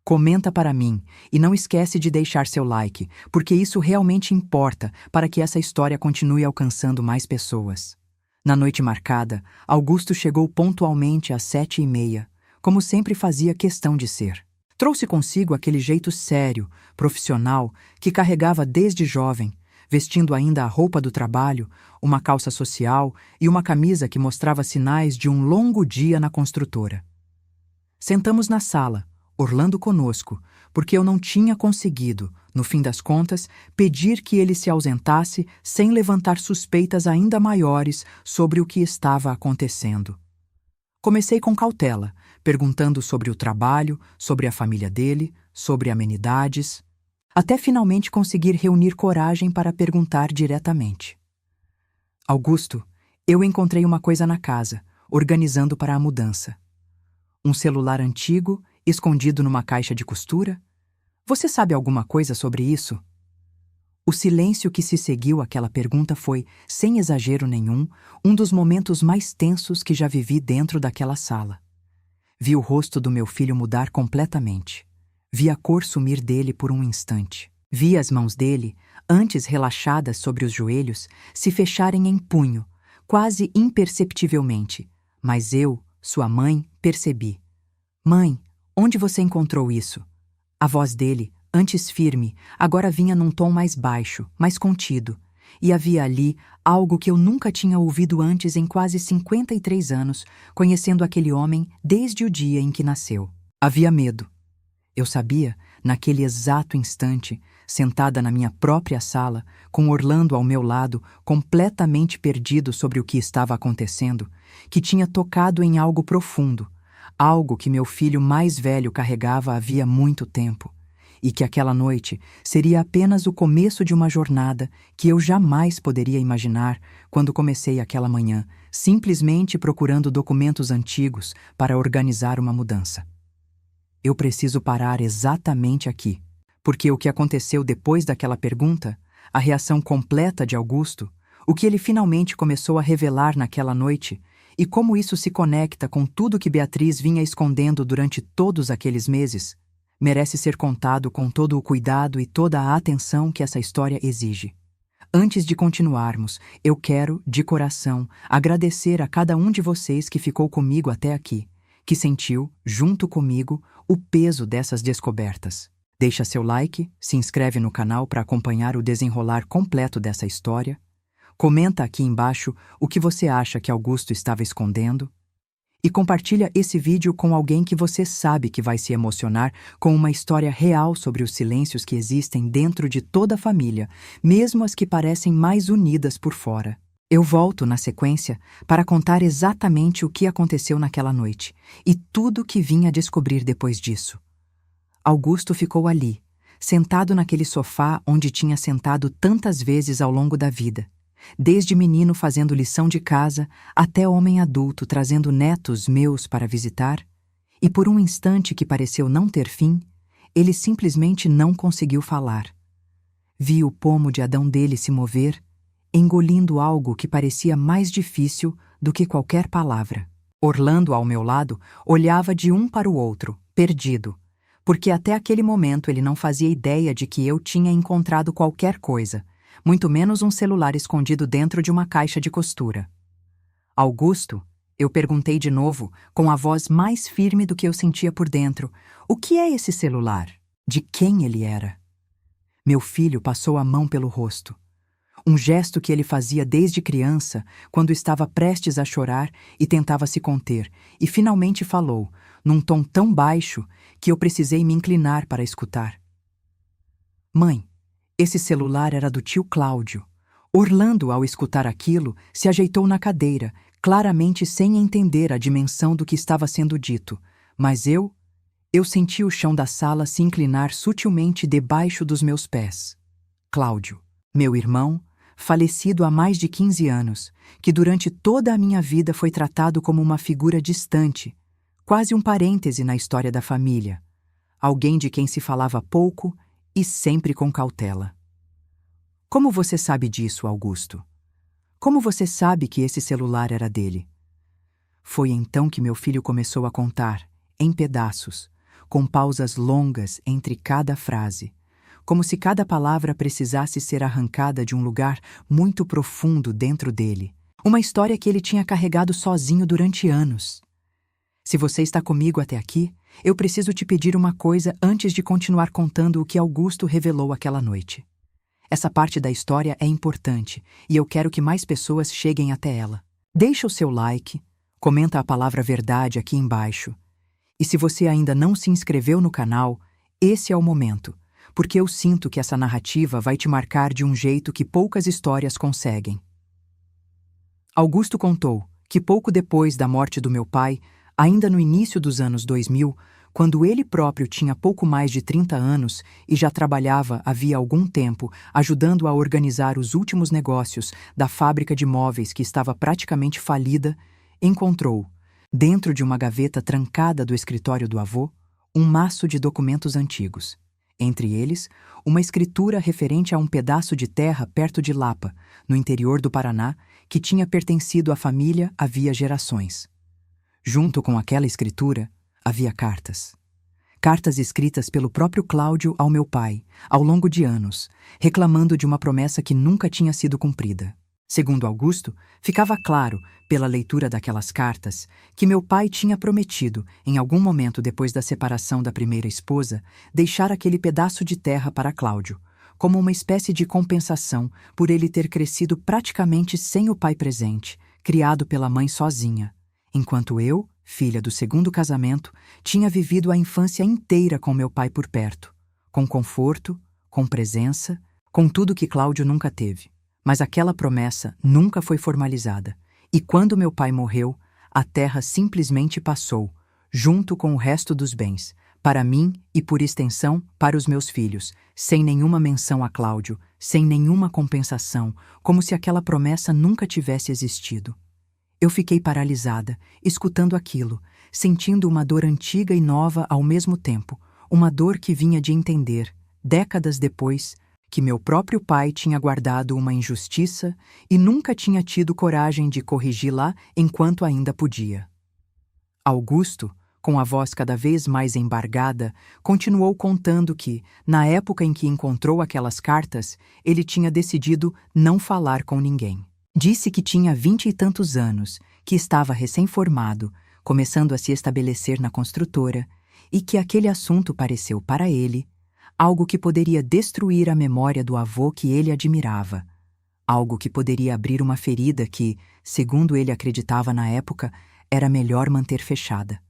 Comenta para mim e não esquece de deixar seu like, porque isso realmente importa para que essa história continue alcançando mais pessoas. Na noite marcada, Augusto chegou pontualmente às 7h30, como sempre fazia questão de ser. Trouxe consigo aquele jeito sério, profissional, que carregava desde jovem, vestindo ainda a roupa do trabalho, uma calça social e uma camisa que mostrava sinais de um longo dia na construtora. Sentamos na sala, Orlando conosco, porque eu não tinha conseguido, no fim das contas, pedir que ele se ausentasse sem levantar suspeitas ainda maiores sobre o que estava acontecendo. Comecei com cautela, perguntando sobre o trabalho, sobre a família dele, sobre amenidades, até finalmente conseguir reunir coragem para perguntar diretamente. Augusto, eu encontrei uma coisa na casa, organizando para a mudança. Um celular antigo, escondido numa caixa de costura? Você sabe alguma coisa sobre isso? O silêncio que se seguiu àquela pergunta foi, sem exagero nenhum, um dos momentos mais tensos que já vivi dentro daquela sala. Vi o rosto do meu filho mudar completamente. Vi a cor sumir dele por um instante. Vi as mãos dele, antes relaxadas sobre os joelhos, se fecharem em punho, quase imperceptivelmente. Mas eu, sua mãe, percebi. Mãe, onde você encontrou isso? A voz dele, antes firme, agora vinha num tom mais baixo, mais contido. e havia ali algo que eu nunca tinha ouvido antes em quase 53 anos, conhecendo aquele homem desde o dia em que nasceu. Havia medo. Eu sabia, naquele exato instante, sentada na minha própria sala, com Orlando ao meu lado, completamente perdido sobre o que estava acontecendo, que tinha tocado em algo profundo, algo que meu filho mais velho carregava havia muito tempo, e que aquela noite seria apenas o começo de uma jornada que eu jamais poderia imaginar quando comecei aquela manhã, simplesmente procurando documentos antigos para organizar uma mudança. Eu preciso parar exatamente aqui, porque o que aconteceu depois daquela pergunta, a reação completa de Augusto, o que ele finalmente começou a revelar naquela noite, e como isso se conecta com tudo que Beatriz vinha escondendo durante todos aqueles meses, merece ser contado com todo o cuidado e toda a atenção que essa história exige. Antes de continuarmos, eu quero, de coração, agradecer a cada um de vocês que ficou comigo até aqui, que sentiu, junto comigo, o peso dessas descobertas. Deixa seu like, se inscreve no canal para acompanhar o desenrolar completo dessa história, comenta aqui embaixo o que você acha que Augusto estava escondendo e compartilha esse vídeo com alguém que você sabe que vai se emocionar com uma história real sobre os silêncios que existem dentro de toda a família, mesmo as que parecem mais unidas por fora. Eu volto, na sequência, para contar exatamente o que aconteceu naquela noite e tudo que vim a descobrir depois disso. Augusto ficou ali, sentado naquele sofá onde tinha sentado tantas vezes ao longo da vida, desde menino fazendo lição de casa até homem adulto trazendo netos meus para visitar, e por um instante que pareceu não ter fim, ele simplesmente não conseguiu falar. Vi o pomo de Adão dele se mover, engolindo algo que parecia mais difícil do que qualquer palavra. Orlando, ao meu lado, olhava de um para o outro, perdido, porque até aquele momento ele não fazia ideia de que eu tinha encontrado qualquer coisa, muito menos um celular escondido dentro de uma caixa de costura. Augusto, eu perguntei de novo, com a voz mais firme do que eu sentia por dentro, o que é esse celular? De quem ele era? Meu filho passou a mão pelo rosto. Um gesto que ele fazia desde criança, quando estava prestes a chorar e tentava se conter, e finalmente falou, num tom tão baixo que eu precisei me inclinar para escutar. Mãe, esse celular era do tio Cláudio. Orlando, ao escutar aquilo, se ajeitou na cadeira, claramente sem entender a dimensão do que estava sendo dito, mas eu senti o chão da sala se inclinar sutilmente debaixo dos meus pés. Cláudio, meu irmão, falecido há mais de 15 anos, que durante toda a minha vida foi tratado como uma figura distante, quase um parêntese na história da família, alguém de quem se falava pouco e sempre com cautela. Como você sabe disso, Augusto? Como você sabe que esse celular era dele? Foi então que meu filho começou a contar, em pedaços, com pausas longas entre cada frase, como se cada palavra precisasse ser arrancada de um lugar muito profundo dentro dele. Uma história que ele tinha carregado sozinho durante anos. Se você está comigo até aqui, eu preciso te pedir uma coisa antes de continuar contando o que Augusto revelou aquela noite. Essa parte da história é importante e eu quero que mais pessoas cheguem até ela. Deixa o seu like, comenta a palavra verdade aqui embaixo. E se você ainda não se inscreveu no canal, esse é o momento, porque eu sinto que essa narrativa vai te marcar de um jeito que poucas histórias conseguem. Augusto contou que pouco depois da morte do meu pai, ainda no início dos anos 2000, quando ele próprio tinha pouco mais de 30 anos e já trabalhava havia algum tempo ajudando a organizar os últimos negócios da fábrica de móveis que estava praticamente falida, encontrou, dentro de uma gaveta trancada do escritório do avô, um maço de documentos antigos. Entre eles, uma escritura referente a um pedaço de terra perto de Lapa, no interior do Paraná, que tinha pertencido à família havia gerações. Junto com aquela escritura, havia cartas. Cartas escritas pelo próprio Cláudio ao meu pai, ao longo de anos, reclamando de uma promessa que nunca tinha sido cumprida. Segundo Augusto, ficava claro, pela leitura daquelas cartas, que meu pai tinha prometido, em algum momento depois da separação da primeira esposa, deixar aquele pedaço de terra para Cláudio, como uma espécie de compensação por ele ter crescido praticamente sem o pai presente, criado pela mãe sozinha, enquanto eu, filha do segundo casamento, tinha vivido a infância inteira com meu pai por perto, com conforto, com presença, com tudo que Cláudio nunca teve. Mas aquela promessa nunca foi formalizada, e quando meu pai morreu, a terra simplesmente passou, junto com o resto dos bens, para mim e, por extensão, para os meus filhos, sem nenhuma menção a Cláudio, sem nenhuma compensação, como se aquela promessa nunca tivesse existido. Eu fiquei paralisada, escutando aquilo, sentindo uma dor antiga e nova ao mesmo tempo, uma dor que vinha de entender, décadas depois, que meu próprio pai tinha guardado uma injustiça e nunca tinha tido coragem de corrigi-la enquanto ainda podia. Augusto, com a voz cada vez mais embargada, continuou contando que, na época em que encontrou aquelas cartas, ele tinha decidido não falar com ninguém. Disse que tinha 20 e tantos anos, que estava recém-formado, começando a se estabelecer na construtora, e que aquele assunto pareceu para ele algo que poderia destruir a memória do avô que ele admirava, algo que poderia abrir uma ferida que, segundo ele acreditava na época, era melhor manter fechada.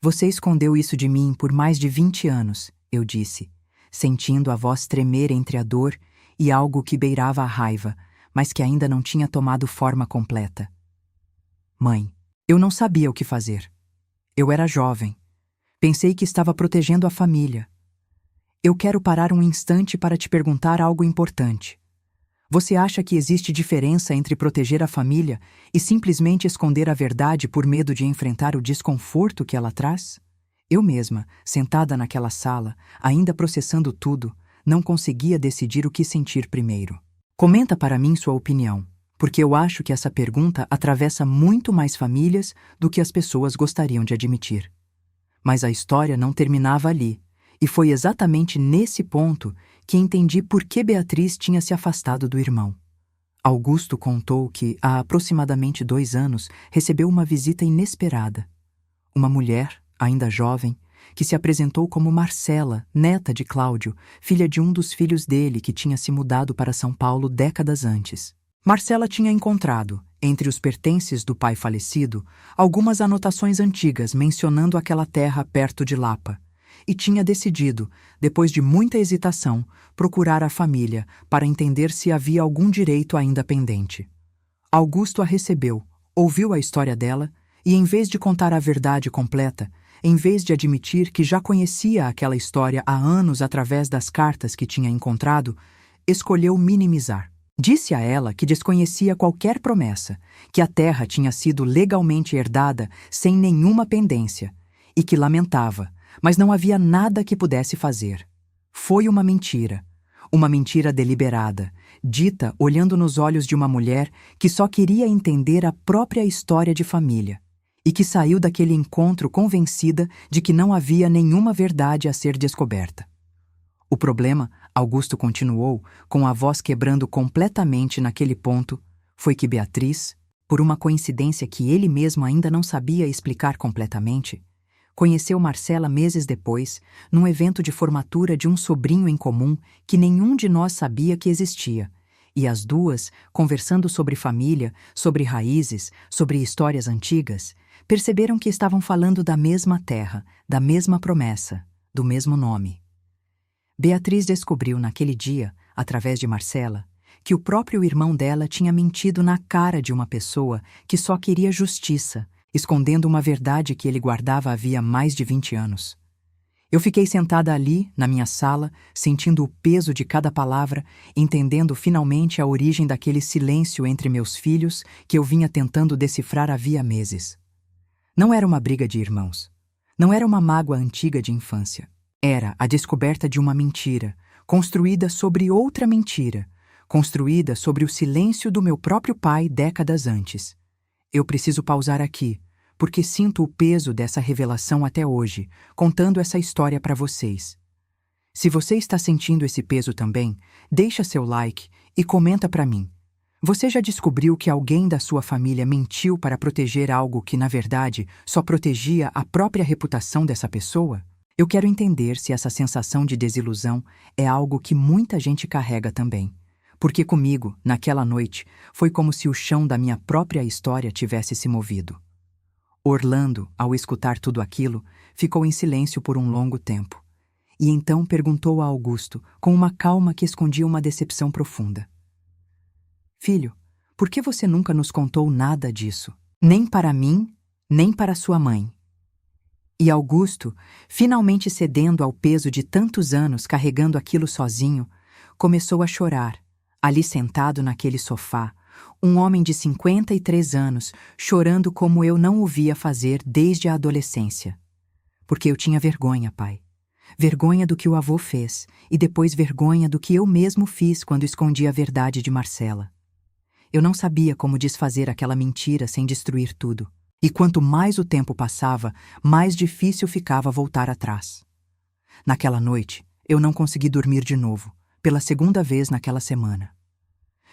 Você escondeu isso de mim por mais de 20 anos, eu disse, sentindo a voz tremer entre a dor e algo que beirava a raiva, mas que ainda não tinha tomado forma completa. Mãe, eu não sabia o que fazer. Eu era jovem. Pensei que estava protegendo a família. Eu quero parar um instante para te perguntar algo importante. Você acha que existe diferença entre proteger a família e simplesmente esconder a verdade por medo de enfrentar o desconforto que ela traz? Eu mesma, sentada naquela sala, ainda processando tudo, não conseguia decidir o que sentir primeiro. Comenta para mim sua opinião, porque eu acho que essa pergunta atravessa muito mais famílias do que as pessoas gostariam de admitir. Mas a história não terminava ali. E foi exatamente nesse ponto que entendi por que Beatriz tinha se afastado do irmão. Augusto contou que, há aproximadamente 2 anos, recebeu uma visita inesperada. Uma mulher, ainda jovem, que se apresentou como Marcela, neta de Cláudio, filha de um dos filhos dele que tinha se mudado para São Paulo décadas antes. Marcela tinha encontrado, entre os pertences do pai falecido, algumas anotações antigas mencionando aquela terra perto de Lapa, e tinha decidido, depois de muita hesitação, procurar a família para entender se havia algum direito ainda pendente. Augusto a recebeu, ouviu a história dela e, em vez de contar a verdade completa, em vez de admitir que já conhecia aquela história há anos através das cartas que tinha encontrado, escolheu minimizar. Disse a ela que desconhecia qualquer promessa, que a terra tinha sido legalmente herdada sem nenhuma pendência e que lamentava, mas não havia nada que pudesse fazer. Foi uma mentira deliberada, dita olhando nos olhos de uma mulher que só queria entender a própria história de família e que saiu daquele encontro convencida de que não havia nenhuma verdade a ser descoberta. O problema, Augusto continuou, com a voz quebrando completamente naquele ponto, foi que Beatriz, por uma coincidência que ele mesmo ainda não sabia explicar completamente, conheceu Marcela meses depois, num evento de formatura de um sobrinho em comum que nenhum de nós sabia que existia, e as duas, conversando sobre família, sobre raízes, sobre histórias antigas, perceberam que estavam falando da mesma terra, da mesma promessa, do mesmo nome. Beatriz descobriu naquele dia, através de Marcela, que o próprio irmão dela tinha mentido na cara de uma pessoa que só queria justiça, escondendo uma verdade que ele guardava havia mais de 20 anos. Eu fiquei sentada ali, na minha sala, sentindo o peso de cada palavra, entendendo finalmente a origem daquele silêncio entre meus filhos que eu vinha tentando decifrar havia meses. Não era uma briga de irmãos. Não era uma mágoa antiga de infância. Era a descoberta de uma mentira, construída sobre outra mentira, construída sobre o silêncio do meu próprio pai décadas antes. Eu preciso pausar aqui, porque sinto o peso dessa revelação até hoje, contando essa história para vocês. Se você está sentindo esse peso também, deixa seu like e comenta para mim. Você já descobriu que alguém da sua família mentiu para proteger algo que, na verdade, só protegia a própria reputação dessa pessoa? Eu quero entender se essa sensação de desilusão é algo que muita gente carrega também. Porque comigo, naquela noite, foi como se o chão da minha própria história tivesse se movido. Orlando, ao escutar tudo aquilo, ficou em silêncio por um longo tempo. E então perguntou a Augusto, com uma calma que escondia uma decepção profunda: Filho, por que você nunca nos contou nada disso? Nem para mim, nem para sua mãe. E Augusto, finalmente cedendo ao peso de tantos anos carregando aquilo sozinho, começou a chorar, ali sentado naquele sofá, um homem de 53 anos, chorando como eu não o via fazer desde a adolescência. Porque eu tinha vergonha, pai. Vergonha do que o avô fez, e depois vergonha do que eu mesmo fiz quando escondi a verdade de Marcela. Eu não sabia como desfazer aquela mentira sem destruir tudo. E quanto mais o tempo passava, mais difícil ficava voltar atrás. Naquela noite, eu não consegui dormir de novo, pela segunda vez naquela semana.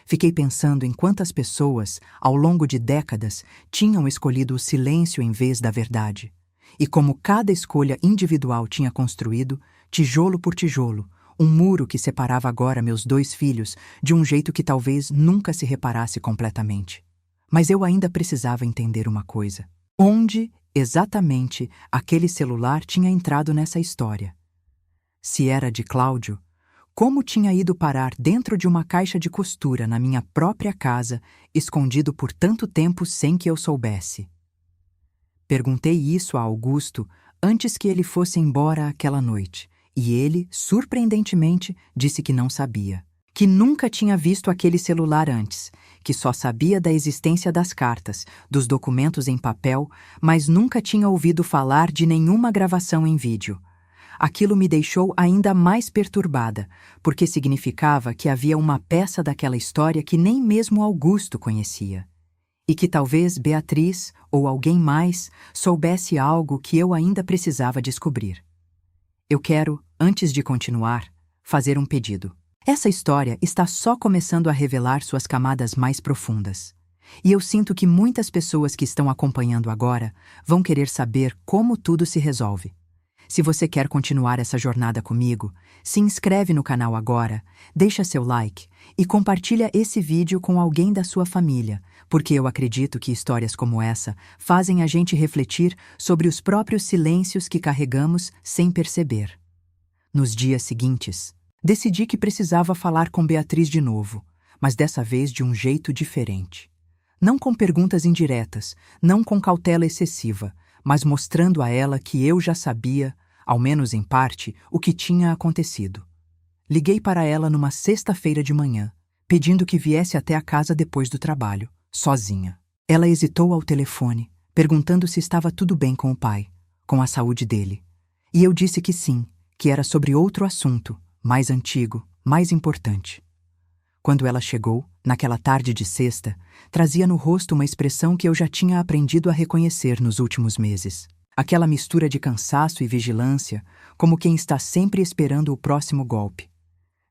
Fiquei pensando em quantas pessoas, ao longo de décadas, tinham escolhido o silêncio em vez da verdade, e como cada escolha individual tinha construído, tijolo por tijolo, um muro que separava agora meus 2 filhos de um jeito que talvez nunca se reparasse completamente. Mas eu ainda precisava entender uma coisa. Onde, exatamente, aquele celular tinha entrado nessa história? Se era de Cláudio, como tinha ido parar dentro de uma caixa de costura na minha própria casa, escondido por tanto tempo sem que eu soubesse? Perguntei isso a Augusto antes que ele fosse embora aquela noite, e ele, surpreendentemente, disse que não sabia. Que nunca tinha visto aquele celular antes, que só sabia da existência das cartas, dos documentos em papel, mas nunca tinha ouvido falar de nenhuma gravação em vídeo. Aquilo me deixou ainda mais perturbada, porque significava que havia uma peça daquela história que nem mesmo Augusto conhecia. E que talvez Beatriz, ou alguém mais, soubesse algo que eu ainda precisava descobrir. Eu quero, antes de continuar, fazer um pedido. Essa história está só começando a revelar suas camadas mais profundas. E eu sinto que muitas pessoas que estão acompanhando agora vão querer saber como tudo se resolve. Se você quer continuar essa jornada comigo, se inscreve no canal agora, deixa seu like e compartilha esse vídeo com alguém da sua família, porque eu acredito que histórias como essa fazem a gente refletir sobre os próprios silêncios que carregamos sem perceber. Nos dias seguintes, decidi que precisava falar com Beatriz de novo, mas dessa vez de um jeito diferente. Não com perguntas indiretas, não com cautela excessiva, mas mostrando a ela que eu já sabia, ao menos em parte, o que tinha acontecido. Liguei para ela numa sexta-feira de manhã, pedindo que viesse até a casa depois do trabalho, sozinha. Ela hesitou ao telefone, perguntando se estava tudo bem com o pai, com a saúde dele. E eu disse que sim, que era sobre outro assunto, mais antigo, mais importante. Quando ela chegou, naquela tarde de sexta, trazia no rosto uma expressão que eu já tinha aprendido a reconhecer nos últimos meses. Aquela mistura de cansaço e vigilância, como quem está sempre esperando o próximo golpe.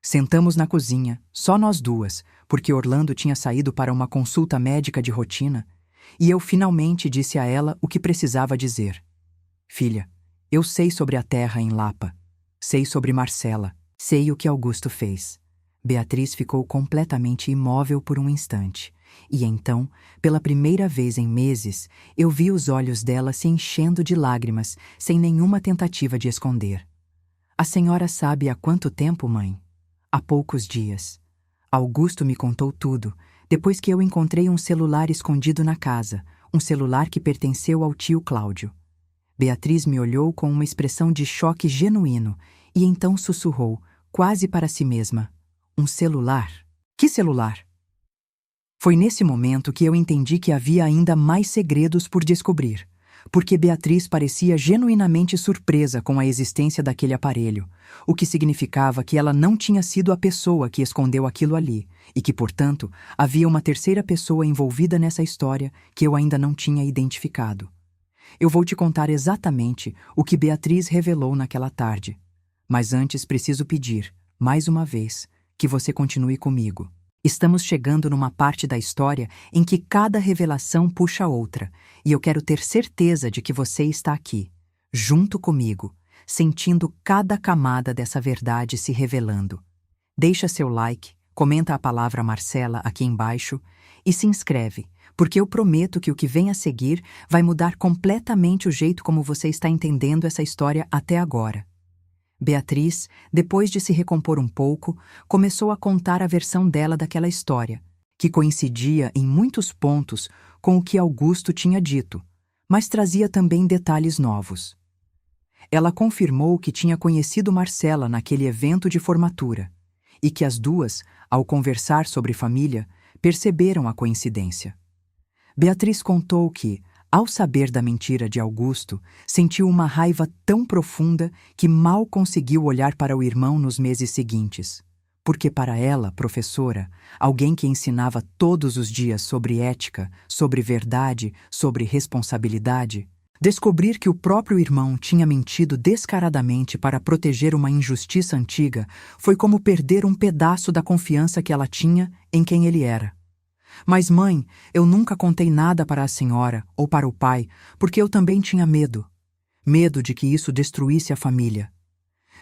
Sentamos na cozinha, só nós duas, porque Orlando tinha saído para uma consulta médica de rotina, e eu finalmente disse a ela o que precisava dizer. Filha, eu sei sobre a terra em Lapa. Sei sobre Marcela. Sei o que Augusto fez. Beatriz ficou completamente imóvel por um instante. E então, pela primeira vez em meses, eu vi os olhos dela se enchendo de lágrimas, sem nenhuma tentativa de esconder. A senhora sabe há quanto tempo, mãe? Há poucos dias. Augusto me contou tudo, depois que eu encontrei um celular escondido na casa, um celular que pertenceu ao tio Cláudio. Beatriz me olhou com uma expressão de choque genuíno e então sussurrou, quase para si mesma: um celular? Que celular? Foi nesse momento que eu entendi que havia ainda mais segredos por descobrir, porque Beatriz parecia genuinamente surpresa com a existência daquele aparelho, o que significava que ela não tinha sido a pessoa que escondeu aquilo ali, e que, portanto, havia uma terceira pessoa envolvida nessa história que eu ainda não tinha identificado. Eu vou te contar exatamente o que Beatriz revelou naquela tarde, mas antes preciso pedir, mais uma vez, que você continue comigo. Estamos chegando numa parte da história em que cada revelação puxa outra, e eu quero ter certeza de que você está aqui, junto comigo, sentindo cada camada dessa verdade se revelando. Deixa seu like, comenta a palavra Marcela aqui embaixo e se inscreve, porque eu prometo que o que vem a seguir vai mudar completamente o jeito como você está entendendo essa história até agora. Beatriz, depois de se recompor um pouco, começou a contar a versão dela daquela história, que coincidia em muitos pontos com o que Augusto tinha dito, mas trazia também detalhes novos. Ela confirmou que tinha conhecido Marcela naquele evento de formatura, e que as duas, ao conversar sobre família, perceberam a coincidência. Beatriz contou que, ao saber da mentira de Augusto, sentiu uma raiva tão profunda que mal conseguiu olhar para o irmão nos meses seguintes, porque para ela, professora, alguém que ensinava todos os dias sobre ética, sobre verdade, sobre responsabilidade, descobrir que o próprio irmão tinha mentido descaradamente para proteger uma injustiça antiga foi como perder um pedaço da confiança que ela tinha em quem ele era. Mas, mãe, eu nunca contei nada para a senhora ou para o pai, porque eu também tinha medo. Medo de que isso destruísse a família.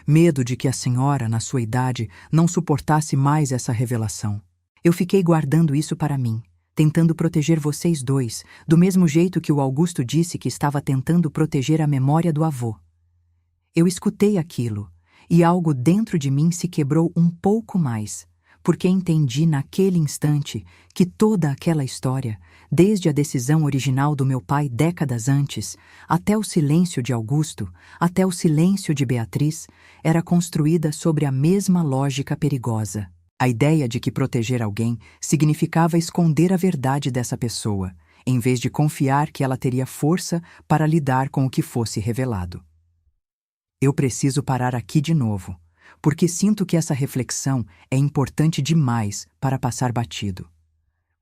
Medo de que a senhora, na sua idade, não suportasse mais essa revelação. Eu fiquei guardando isso para mim, tentando proteger vocês dois, do mesmo jeito que o Augusto disse que estava tentando proteger a memória do avô. Eu escutei aquilo, e algo dentro de mim se quebrou um pouco mais, porque entendi naquele instante que toda aquela história, desde a decisão original do meu pai décadas antes, até o silêncio de Augusto, até o silêncio de Beatriz, era construída sobre a mesma lógica perigosa. A ideia de que proteger alguém significava esconder a verdade dessa pessoa, em vez de confiar que ela teria força para lidar com o que fosse revelado. Eu preciso parar aqui de novo, porque sinto que essa reflexão é importante demais para passar batido.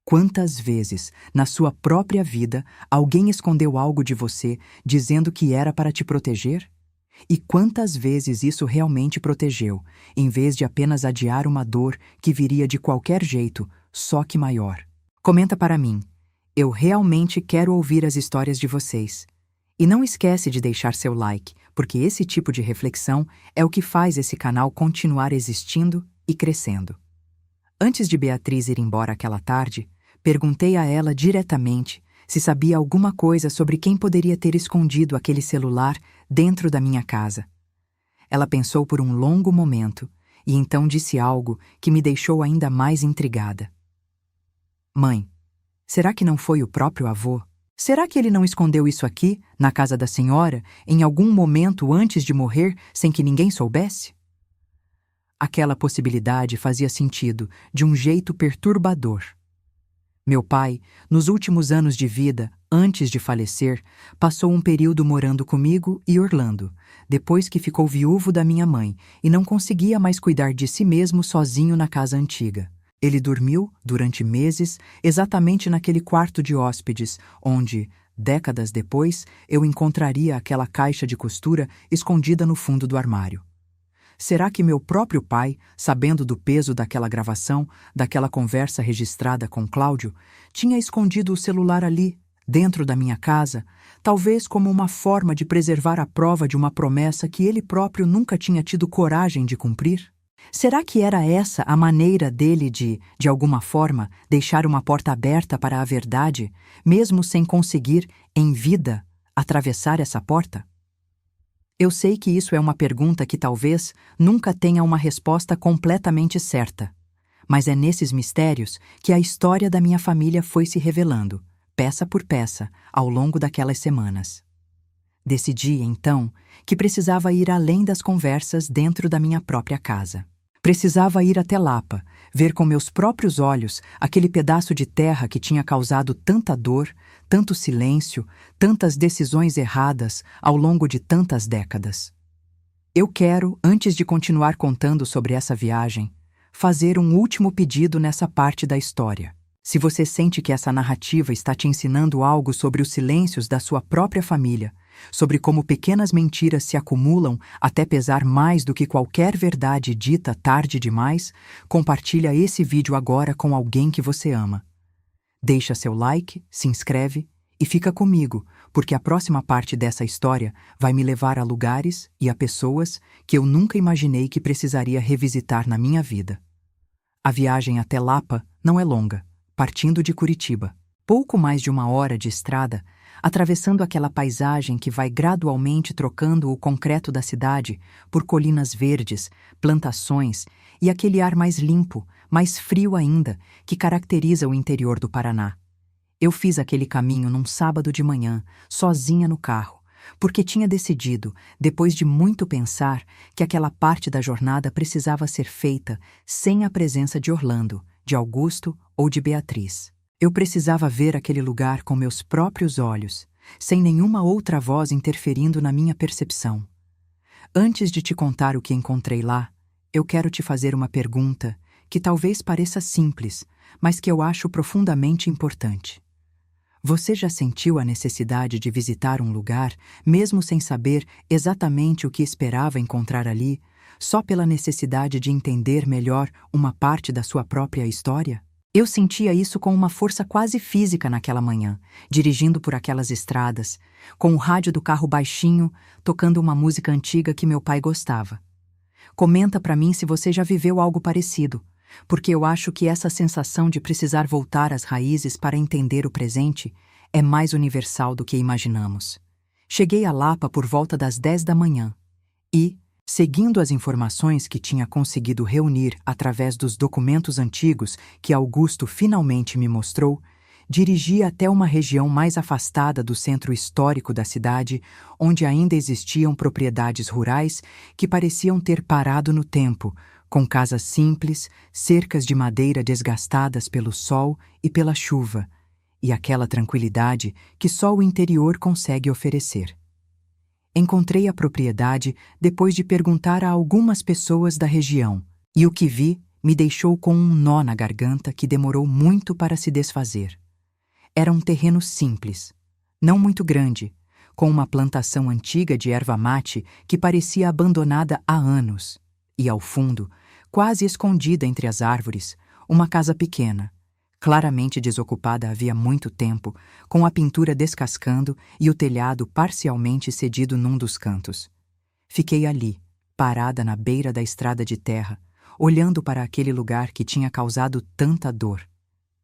Quantas vezes, na sua própria vida, alguém escondeu algo de você dizendo que era para te proteger? E quantas vezes isso realmente protegeu, em vez de apenas adiar uma dor que viria de qualquer jeito, só que maior? Comenta para mim. Eu realmente quero ouvir as histórias de vocês. E não esquece de deixar seu like, porque esse tipo de reflexão é o que faz esse canal continuar existindo e crescendo. Antes de Beatriz ir embora aquela tarde, perguntei a ela diretamente se sabia alguma coisa sobre quem poderia ter escondido aquele celular dentro da minha casa. Ela pensou por um longo momento e então disse algo que me deixou ainda mais intrigada. Mãe, será que não foi o próprio avô? Será que ele não escondeu isso aqui, na casa da senhora, em algum momento antes de morrer, sem que ninguém soubesse? Aquela possibilidade fazia sentido, de um jeito perturbador. Meu pai, nos últimos anos de vida, antes de falecer, passou um período morando comigo e Orlando, depois que ficou viúvo da minha mãe e não conseguia mais cuidar de si mesmo sozinho na casa antiga. Ele dormiu, durante meses, exatamente naquele quarto de hóspedes, onde, décadas depois, eu encontraria aquela caixa de costura escondida no fundo do armário. Será que meu próprio pai, sabendo do peso daquela gravação, daquela conversa registrada com Cláudio, tinha escondido o celular ali, dentro da minha casa, talvez como uma forma de preservar a prova de uma promessa que ele próprio nunca tinha tido coragem de cumprir? Será que era essa a maneira dele de alguma forma, deixar uma porta aberta para a verdade, mesmo sem conseguir, em vida, atravessar essa porta? Eu sei que isso é uma pergunta que talvez nunca tenha uma resposta completamente certa, mas é nesses mistérios que a história da minha família foi se revelando, peça por peça, ao longo daquelas semanas. Decidi, então, que precisava ir além das conversas dentro da minha própria casa. Precisava ir até Lapa, ver com meus próprios olhos aquele pedaço de terra que tinha causado tanta dor, tanto silêncio, tantas decisões erradas ao longo de tantas décadas. Eu quero, antes de continuar contando sobre essa viagem, fazer um último pedido nessa parte da história. Se você sente que essa narrativa está te ensinando algo sobre os silêncios da sua própria família, sobre como pequenas mentiras se acumulam até pesar mais do que qualquer verdade dita tarde demais, compartilha esse vídeo agora com alguém que você ama. Deixa seu like, se inscreve e fica comigo, porque a próxima parte dessa história vai me levar a lugares e a pessoas que eu nunca imaginei que precisaria revisitar na minha vida. A viagem até Lapa não é longa, partindo de Curitiba. Pouco mais de 1 hora de estrada, atravessando aquela paisagem que vai gradualmente trocando o concreto da cidade por colinas verdes, plantações e aquele ar mais limpo, mais frio ainda, que caracteriza o interior do Paraná. Eu fiz aquele caminho num sábado de manhã, sozinha no carro, porque tinha decidido, depois de muito pensar, que aquela parte da jornada precisava ser feita sem a presença de Orlando, de Augusto ou de Beatriz. Eu precisava ver aquele lugar com meus próprios olhos, sem nenhuma outra voz interferindo na minha percepção. Antes de te contar o que encontrei lá, eu quero te fazer uma pergunta que talvez pareça simples, mas que eu acho profundamente importante. Você já sentiu a necessidade de visitar um lugar, mesmo sem saber exatamente o que esperava encontrar ali, só pela necessidade de entender melhor uma parte da sua própria história? Eu sentia isso com uma força quase física naquela manhã, dirigindo por aquelas estradas, com o rádio do carro baixinho, tocando uma música antiga que meu pai gostava. Comenta pra mim se você já viveu algo parecido, porque eu acho que essa sensação de precisar voltar às raízes para entender o presente é mais universal do que imaginamos. Cheguei a Lapa por volta das 10 da manhã e, seguindo as informações que tinha conseguido reunir através dos documentos antigos que Augusto finalmente me mostrou, dirigi até uma região mais afastada do centro histórico da cidade, onde ainda existiam propriedades rurais que pareciam ter parado no tempo, com casas simples, cercas de madeira desgastadas pelo sol e pela chuva, e aquela tranquilidade que só o interior consegue oferecer. Encontrei a propriedade depois de perguntar a algumas pessoas da região, e o que vi me deixou com um nó na garganta que demorou muito para se desfazer. Era um terreno simples, não muito grande, com uma plantação antiga de erva mate que parecia abandonada há anos, e ao fundo, quase escondida entre as árvores, uma casa pequena, claramente desocupada havia muito tempo, com a pintura descascando e o telhado parcialmente cedido num dos cantos. Fiquei ali, parada na beira da estrada de terra, olhando para aquele lugar que tinha causado tanta dor,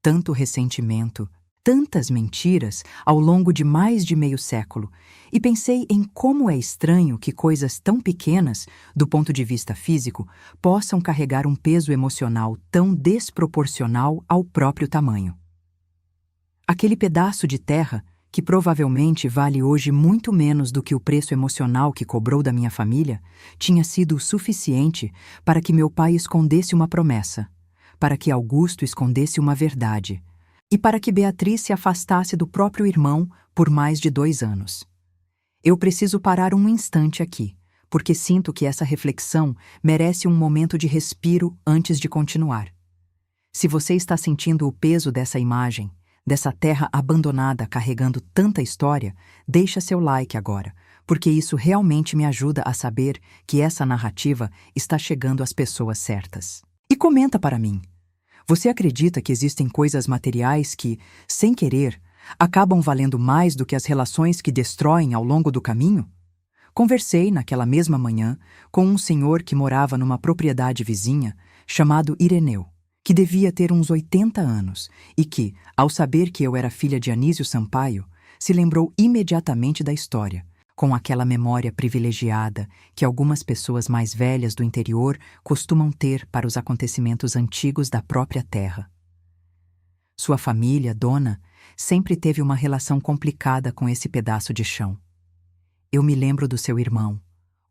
tanto ressentimento, tantas mentiras ao longo de mais de meio século, e pensei em como é estranho que coisas tão pequenas, do ponto de vista físico, possam carregar um peso emocional tão desproporcional ao próprio tamanho. Aquele pedaço de terra, que provavelmente vale hoje muito menos do que o preço emocional que cobrou da minha família, tinha sido o suficiente para que meu pai escondesse uma promessa, para que Augusto escondesse uma verdade, e para que Beatriz se afastasse do próprio irmão por mais de 2 anos. Eu preciso parar um instante aqui, porque sinto que essa reflexão merece um momento de respiro antes de continuar. Se você está sentindo o peso dessa imagem, dessa terra abandonada carregando tanta história, deixa seu like agora, porque isso realmente me ajuda a saber que essa narrativa está chegando às pessoas certas. E comenta para mim. Você acredita que existem coisas materiais que, sem querer, acabam valendo mais do que as relações que destroem ao longo do caminho? Conversei, naquela mesma manhã, com um senhor que morava numa propriedade vizinha, chamado Ireneu, que devia ter uns 80 anos e que, ao saber que eu era filha de Anísio Sampaio, se lembrou imediatamente da história, com aquela memória privilegiada que algumas pessoas mais velhas do interior costumam ter para os acontecimentos antigos da própria terra. Sua família, dona, sempre teve uma relação complicada com esse pedaço de chão. Eu me lembro do seu irmão,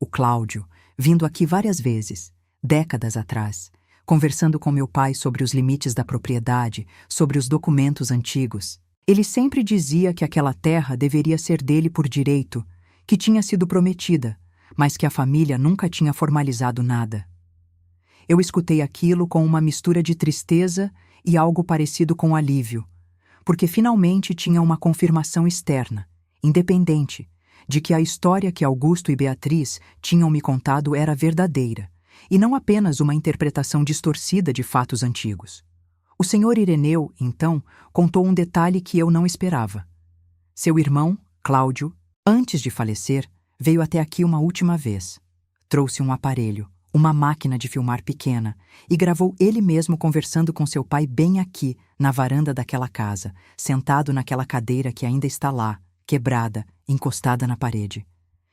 o Cláudio, vindo aqui várias vezes, décadas atrás, conversando com meu pai sobre os limites da propriedade, sobre os documentos antigos. Ele sempre dizia que aquela terra deveria ser dele por direito, que tinha sido prometida, mas que a família nunca tinha formalizado nada. Eu escutei aquilo com uma mistura de tristeza e algo parecido com alívio, porque finalmente tinha uma confirmação externa, independente, de que a história que Augusto e Beatriz tinham me contado era verdadeira, e não apenas uma interpretação distorcida de fatos antigos. O senhor Ireneu, então, contou um detalhe que eu não esperava. Seu irmão, Cláudio, antes de falecer, veio até aqui uma última vez. Trouxe um aparelho, uma máquina de filmar pequena, e gravou ele mesmo conversando com seu pai bem aqui, na varanda daquela casa, sentado naquela cadeira que ainda está lá, quebrada, encostada na parede.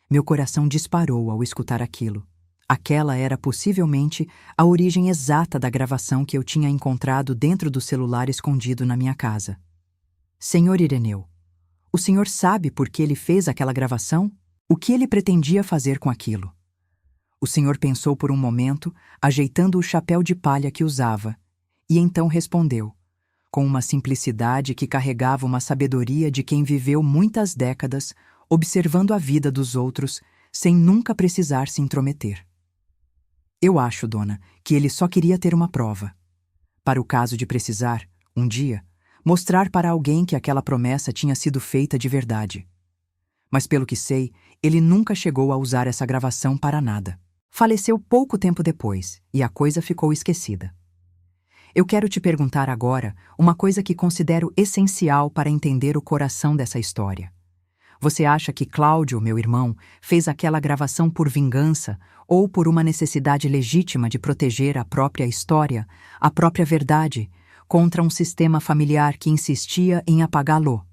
Meu coração disparou ao escutar aquilo. Aquela era possivelmente a origem exata da gravação que eu tinha encontrado dentro do celular escondido na minha casa. Senhor Ireneu, o senhor sabe por que ele fez aquela gravação? O que ele pretendia fazer com aquilo? O senhor pensou por um momento, ajeitando o chapéu de palha que usava, e então respondeu, com uma simplicidade que carregava uma sabedoria de quem viveu muitas décadas observando a vida dos outros sem nunca precisar se intrometer. Eu acho, dona, que ele só queria ter uma prova. Para o caso de precisar, um dia, mostrar para alguém que aquela promessa tinha sido feita de verdade. Mas pelo que sei, ele nunca chegou a usar essa gravação para nada. Faleceu pouco tempo depois, e a coisa ficou esquecida. Eu quero te perguntar agora uma coisa que considero essencial para entender o coração dessa história. Você acha que Cláudio, meu irmão, fez aquela gravação por vingança ou por uma necessidade legítima de proteger a própria história, a própria verdade, contra um sistema familiar que insistia em apagá-lo?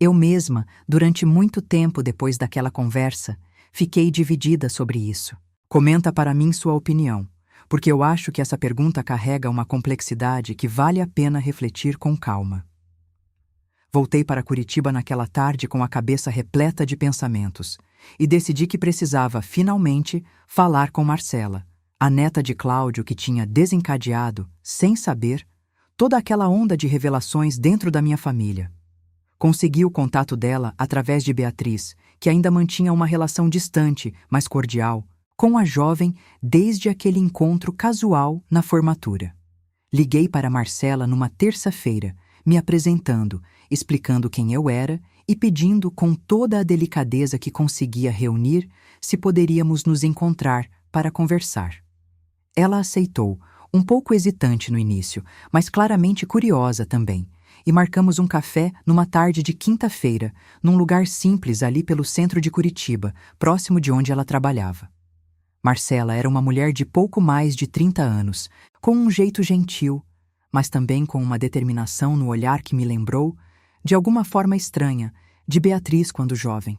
Eu mesma, durante muito tempo depois daquela conversa, fiquei dividida sobre isso. Comenta para mim sua opinião, porque eu acho que essa pergunta carrega uma complexidade que vale a pena refletir com calma. Voltei para Curitiba naquela tarde com a cabeça repleta de pensamentos e decidi que precisava, finalmente, falar com Marcela, a neta de Cláudio que tinha desencadeado, sem saber, toda aquela onda de revelações dentro da minha família. Consegui o contato dela através de Beatriz, que ainda mantinha uma relação distante, mas cordial, com a jovem desde aquele encontro casual na formatura. Liguei para Marcela numa terça-feira, me apresentando, explicando quem eu era e pedindo com toda a delicadeza que conseguia reunir se poderíamos nos encontrar para conversar. Ela aceitou, um pouco hesitante no início, mas claramente curiosa também, e marcamos um café numa tarde de quinta-feira, num lugar simples ali pelo centro de Curitiba, próximo de onde ela trabalhava. Marcela era uma mulher de pouco mais de 30 anos, com um jeito gentil, mas também com uma determinação no olhar que me lembrou, de alguma forma estranha, de Beatriz quando jovem.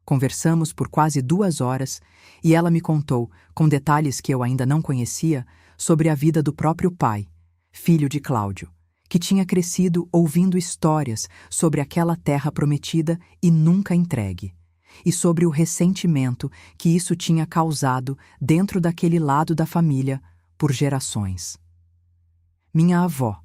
Conversamos por quase 2 horas e ela me contou, com detalhes que eu ainda não conhecia, sobre a vida do próprio pai, filho de Cláudio, que tinha crescido ouvindo histórias sobre aquela terra prometida e nunca entregue, e sobre o ressentimento que isso tinha causado dentro daquele lado da família por gerações. Minha avó,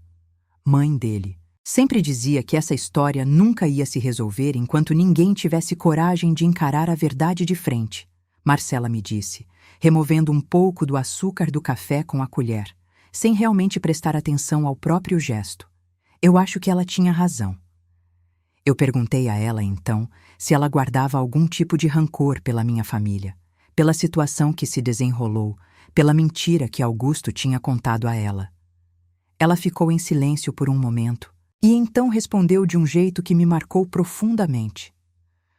mãe dele, sempre dizia que essa história nunca ia se resolver enquanto ninguém tivesse coragem de encarar a verdade de frente, Marcela me disse, removendo um pouco do açúcar do café com a colher, sem realmente prestar atenção ao próprio gesto. Eu acho que ela tinha razão. Eu perguntei a ela, então, se ela guardava algum tipo de rancor pela minha família, pela situação que se desenrolou, pela mentira que Augusto tinha contado a ela. Ela ficou em silêncio por um momento e então respondeu de um jeito que me marcou profundamente.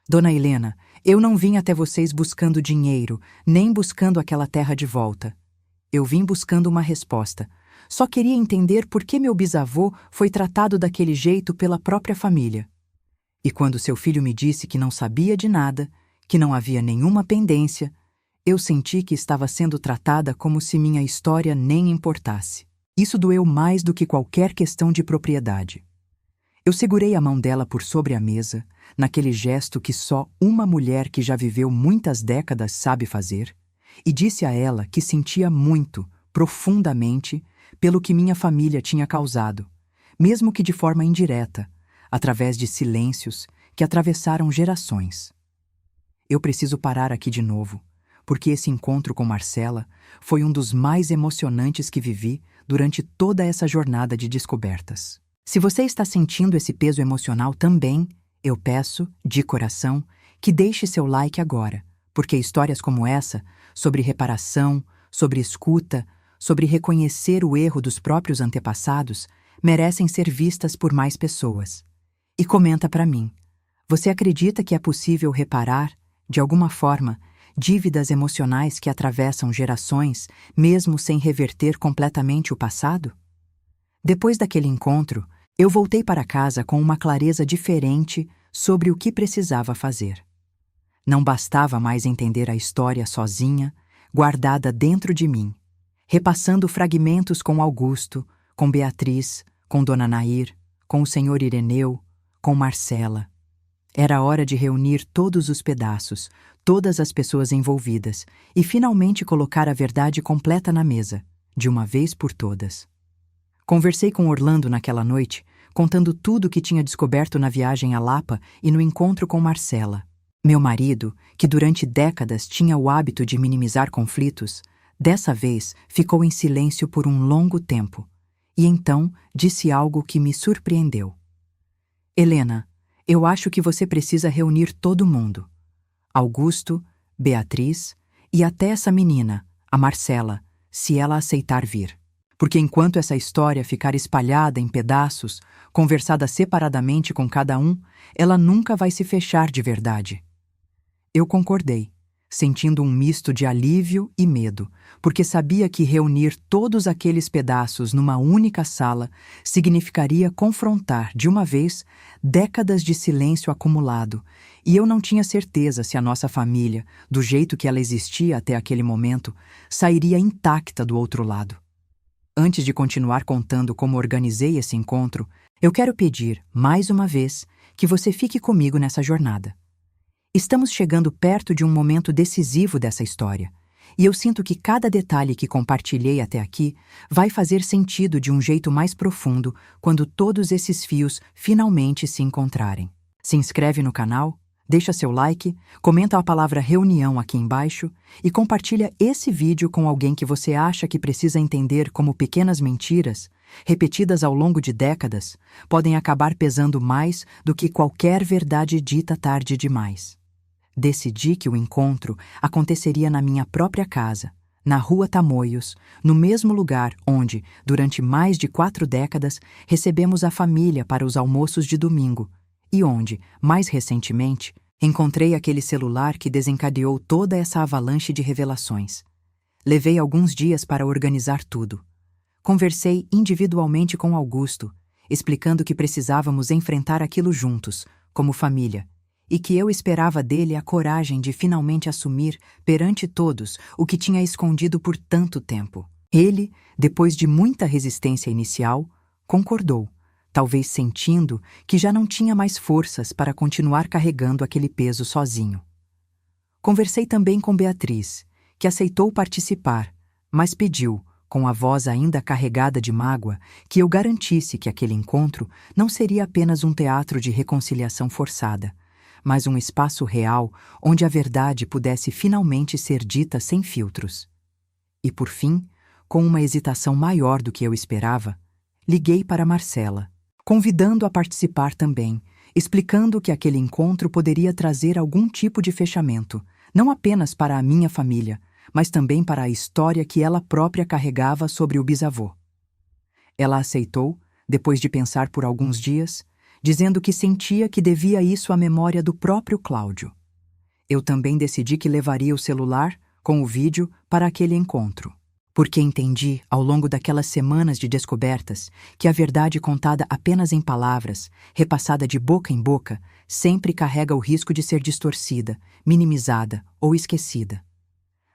Dona Helena, eu não vim até vocês buscando dinheiro, nem buscando aquela terra de volta. Eu vim buscando uma resposta. Só queria entender por que meu bisavô foi tratado daquele jeito pela própria família. E quando seu filho me disse que não sabia de nada, que não havia nenhuma pendência, eu senti que estava sendo tratada como se minha história nem importasse. Isso doeu mais do que qualquer questão de propriedade. Eu segurei a mão dela por sobre a mesa, naquele gesto que só uma mulher que já viveu muitas décadas sabe fazer, e disse a ela que sentia muito, profundamente, pelo que minha família tinha causado, mesmo que de forma indireta, através de silêncios que atravessaram gerações. Eu preciso parar aqui de novo, porque esse encontro com Marcela foi um dos mais emocionantes que vivi durante toda essa jornada de descobertas. Se você está sentindo esse peso emocional também, eu peço, de coração, que deixe seu like agora, porque histórias como essa, sobre reparação, sobre escuta, sobre reconhecer o erro dos próprios antepassados, merecem ser vistas por mais pessoas. E comenta para mim. Você acredita que é possível reparar, de alguma forma, dívidas emocionais que atravessam gerações, mesmo sem reverter completamente o passado? Depois daquele encontro, eu voltei para casa com uma clareza diferente sobre o que precisava fazer. Não bastava mais entender a história sozinha, guardada dentro de mim, repassando fragmentos com Augusto, com Beatriz, com Dona Nair, com o senhor Ireneu, com Marcela. Era hora de reunir todos os pedaços, todas as pessoas envolvidas, e finalmente colocar a verdade completa na mesa, de uma vez por todas. Conversei com Orlando naquela noite, contando tudo o que tinha descoberto na viagem a Lapa e no encontro com Marcela. Meu marido, que durante décadas tinha o hábito de minimizar conflitos, dessa vez ficou em silêncio por um longo tempo, e então disse algo que me surpreendeu. Helena, eu acho que você precisa reunir todo mundo. Augusto, Beatriz e até essa menina, a Marcela, se ela aceitar vir. Porque enquanto essa história ficar espalhada em pedaços, conversada separadamente com cada um, ela nunca vai se fechar de verdade. Eu concordei, sentindo um misto de alívio e medo, porque sabia que reunir todos aqueles pedaços numa única sala significaria confrontar, de uma vez, décadas de silêncio acumulado, e eu não tinha certeza se a nossa família, do jeito que ela existia até aquele momento, sairia intacta do outro lado. Antes de continuar contando como organizei esse encontro, eu quero pedir, mais uma vez, que você fique comigo nessa jornada. Estamos chegando perto de um momento decisivo dessa história, e eu sinto que cada detalhe que compartilhei até aqui vai fazer sentido de um jeito mais profundo quando todos esses fios finalmente se encontrarem. Se inscreve no canal, deixa seu like, comenta a palavra reunião aqui embaixo e compartilha esse vídeo com alguém que você acha que precisa entender como pequenas mentiras, repetidas ao longo de décadas, podem acabar pesando mais do que qualquer verdade dita tarde demais. Decidi que o encontro aconteceria na minha própria casa, na Rua Tamoios, no mesmo lugar onde, durante mais de 4 décadas, recebemos a família para os almoços de domingo, e onde, mais recentemente, encontrei aquele celular que desencadeou toda essa avalanche de revelações. Levei alguns dias para organizar tudo. Conversei individualmente com Augusto, explicando que precisávamos enfrentar aquilo juntos, como família, e que eu esperava dele a coragem de finalmente assumir perante todos o que tinha escondido por tanto tempo. Ele, depois de muita resistência inicial, concordou, talvez sentindo que já não tinha mais forças para continuar carregando aquele peso sozinho. Conversei também com Beatriz, que aceitou participar, mas pediu, com a voz ainda carregada de mágoa, que eu garantisse que aquele encontro não seria apenas um teatro de reconciliação forçada, mas um espaço real onde a verdade pudesse finalmente ser dita sem filtros. E por fim, com uma hesitação maior do que eu esperava, liguei para Marcela, convidando a participar também, explicando que aquele encontro poderia trazer algum tipo de fechamento, não apenas para a minha família, mas também para a história que ela própria carregava sobre o bisavô. Ela aceitou, depois de pensar por alguns dias, dizendo que sentia que devia isso à memória do próprio Cláudio. Eu também decidi que levaria o celular, com o vídeo, para aquele encontro, porque entendi, ao longo daquelas semanas de descobertas, que a verdade contada apenas em palavras, repassada de boca em boca, sempre carrega o risco de ser distorcida, minimizada ou esquecida.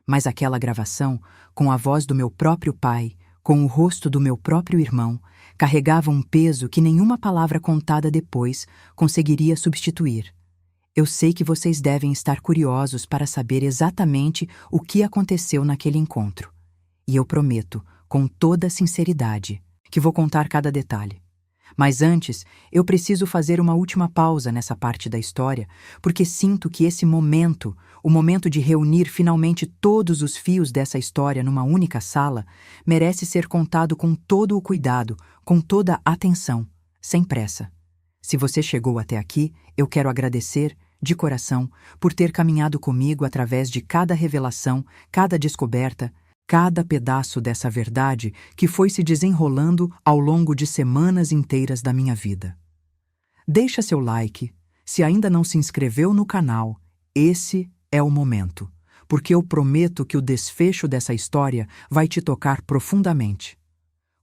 Mas aquela gravação, com a voz do meu próprio pai, com o rosto do meu próprio irmão, carregava um peso que nenhuma palavra contada depois conseguiria substituir. Eu sei que vocês devem estar curiosos para saber exatamente o que aconteceu naquele encontro. E eu prometo, com toda sinceridade, que vou contar cada detalhe. Mas antes, eu preciso fazer uma última pausa nessa parte da história, porque sinto que esse momento, o momento de reunir finalmente todos os fios dessa história numa única sala, merece ser contado com todo o cuidado, com toda a atenção, sem pressa. Se você chegou até aqui, eu quero agradecer, de coração, por ter caminhado comigo através de cada revelação, cada descoberta, cada pedaço dessa verdade que foi se desenrolando ao longo de semanas inteiras da minha vida. Deixa seu like, Se ainda não se inscreveu no canal, esse é o momento, porque eu prometo que o desfecho dessa história vai te tocar profundamente.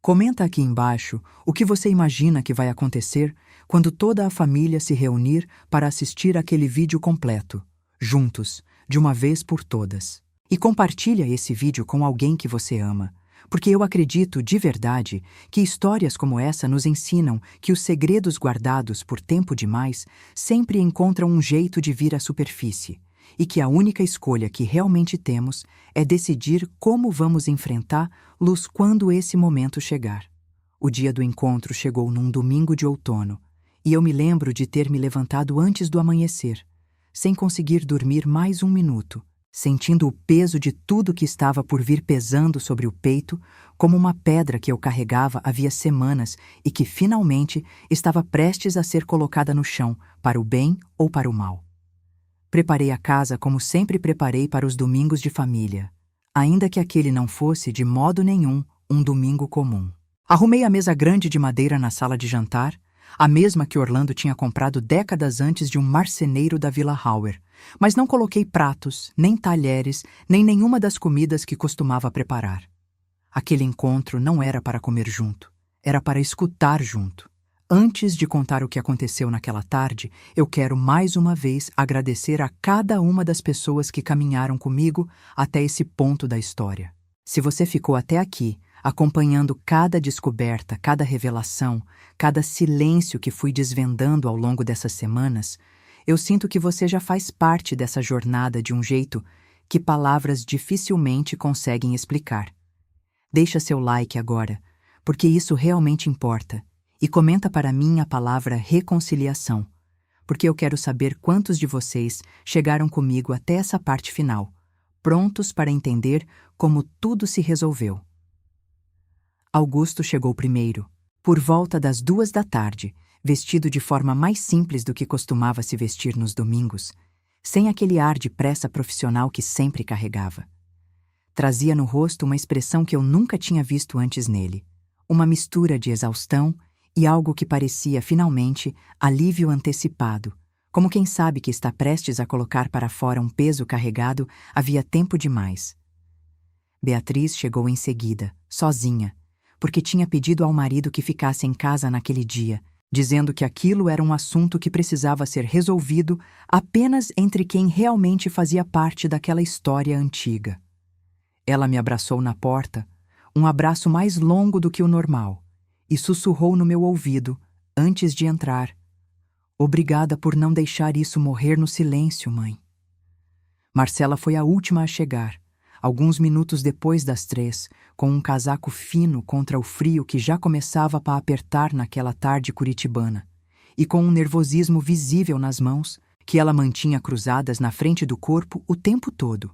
Comenta aqui embaixo o que você imagina que vai acontecer quando toda a família se reunir para assistir aquele vídeo completo, juntos, de uma vez por todas. E compartilha esse vídeo com alguém que você ama, porque eu acredito de verdade que histórias como essa nos ensinam que os segredos guardados por tempo demais sempre encontram um jeito de vir à superfície, e que a única escolha que realmente temos é decidir como vamos enfrentá-los quando esse momento chegar. O dia do encontro chegou num domingo de outono, e eu me lembro de ter me levantado antes do amanhecer, sem conseguir dormir mais um minuto, sentindo o peso de tudo que estava por vir pesando sobre o peito, como uma pedra que eu carregava havia semanas e que finalmente estava prestes a ser colocada no chão, para o bem ou para o mal. Preparei a casa como sempre preparei para os domingos de família, ainda que aquele não fosse de modo nenhum um domingo comum. Arrumei a mesa grande de madeira na sala de jantar, a mesma que Orlando tinha comprado décadas antes de um marceneiro da Vila Hauer, mas não coloquei pratos, nem talheres, nem nenhuma das comidas que costumava preparar. Aquele encontro não era para comer junto, era para escutar junto. Antes de contar o que aconteceu naquela tarde, eu quero mais uma vez agradecer a cada uma das pessoas que caminharam comigo até esse ponto da história. Se você ficou até aqui, acompanhando cada descoberta, cada revelação, cada silêncio que fui desvendando ao longo dessas semanas, eu sinto que você já faz parte dessa jornada de um jeito que palavras dificilmente conseguem explicar. Deixa seu like agora, porque isso realmente importa, e comenta para mim a palavra reconciliação, porque eu quero saber quantos de vocês chegaram comigo até essa parte final, prontos para entender como tudo se resolveu. Augusto chegou primeiro, por volta das 14h, vestido de forma mais simples do que costumava se vestir nos domingos, sem aquele ar de pressa profissional que sempre carregava. Trazia no rosto uma expressão que eu nunca tinha visto antes nele, uma mistura de exaustão e algo que parecia, finalmente, alívio antecipado, como quem sabe que está prestes a colocar para fora um peso carregado havia tempo demais. Beatriz chegou em seguida, sozinha, porque tinha pedido ao marido que ficasse em casa naquele dia, dizendo que aquilo era um assunto que precisava ser resolvido apenas entre quem realmente fazia parte daquela história antiga. Ela me abraçou na porta, um abraço mais longo do que o normal, e sussurrou no meu ouvido, antes de entrar: "Obrigada por não deixar isso morrer no silêncio, mãe." Marcela foi a última a chegar, alguns minutos depois das 3, com um casaco fino contra o frio que já começava a apertar naquela tarde curitibana, e com um nervosismo visível nas mãos, que ela mantinha cruzadas na frente do corpo o tempo todo.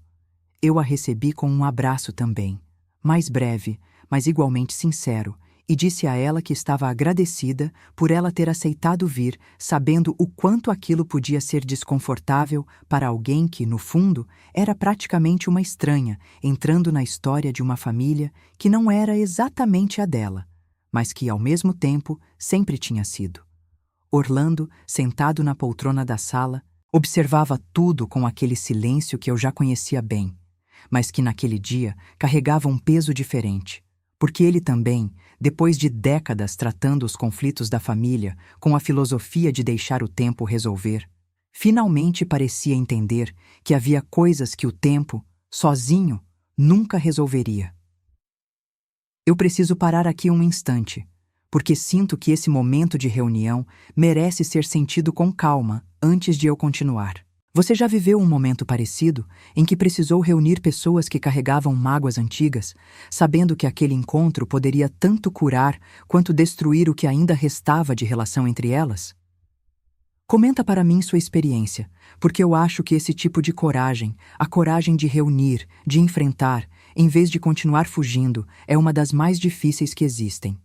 Eu a recebi com um abraço também, mais breve, mas igualmente sincero, e disse a ela que estava agradecida por ela ter aceitado vir, sabendo o quanto aquilo podia ser desconfortável para alguém que, no fundo, era praticamente uma estranha, entrando na história de uma família que não era exatamente a dela, mas que, ao mesmo tempo, sempre tinha sido. Orlando, sentado na poltrona da sala, observava tudo com aquele silêncio que eu já conhecia bem, mas que naquele dia carregava um peso diferente, porque ele também, depois de décadas tratando os conflitos da família com a filosofia de deixar o tempo resolver, finalmente parecia entender que havia coisas que o tempo, sozinho, nunca resolveria. Eu preciso parar aqui um instante, porque sinto que esse momento de reunião merece ser sentido com calma antes de eu continuar. Você já viveu um momento parecido em que precisou reunir pessoas que carregavam mágoas antigas, sabendo que aquele encontro poderia tanto curar quanto destruir o que ainda restava de relação entre elas? Comenta para mim sua experiência, porque eu acho que esse tipo de coragem, a coragem de reunir, de enfrentar, em vez de continuar fugindo, é uma das mais difíceis que existem.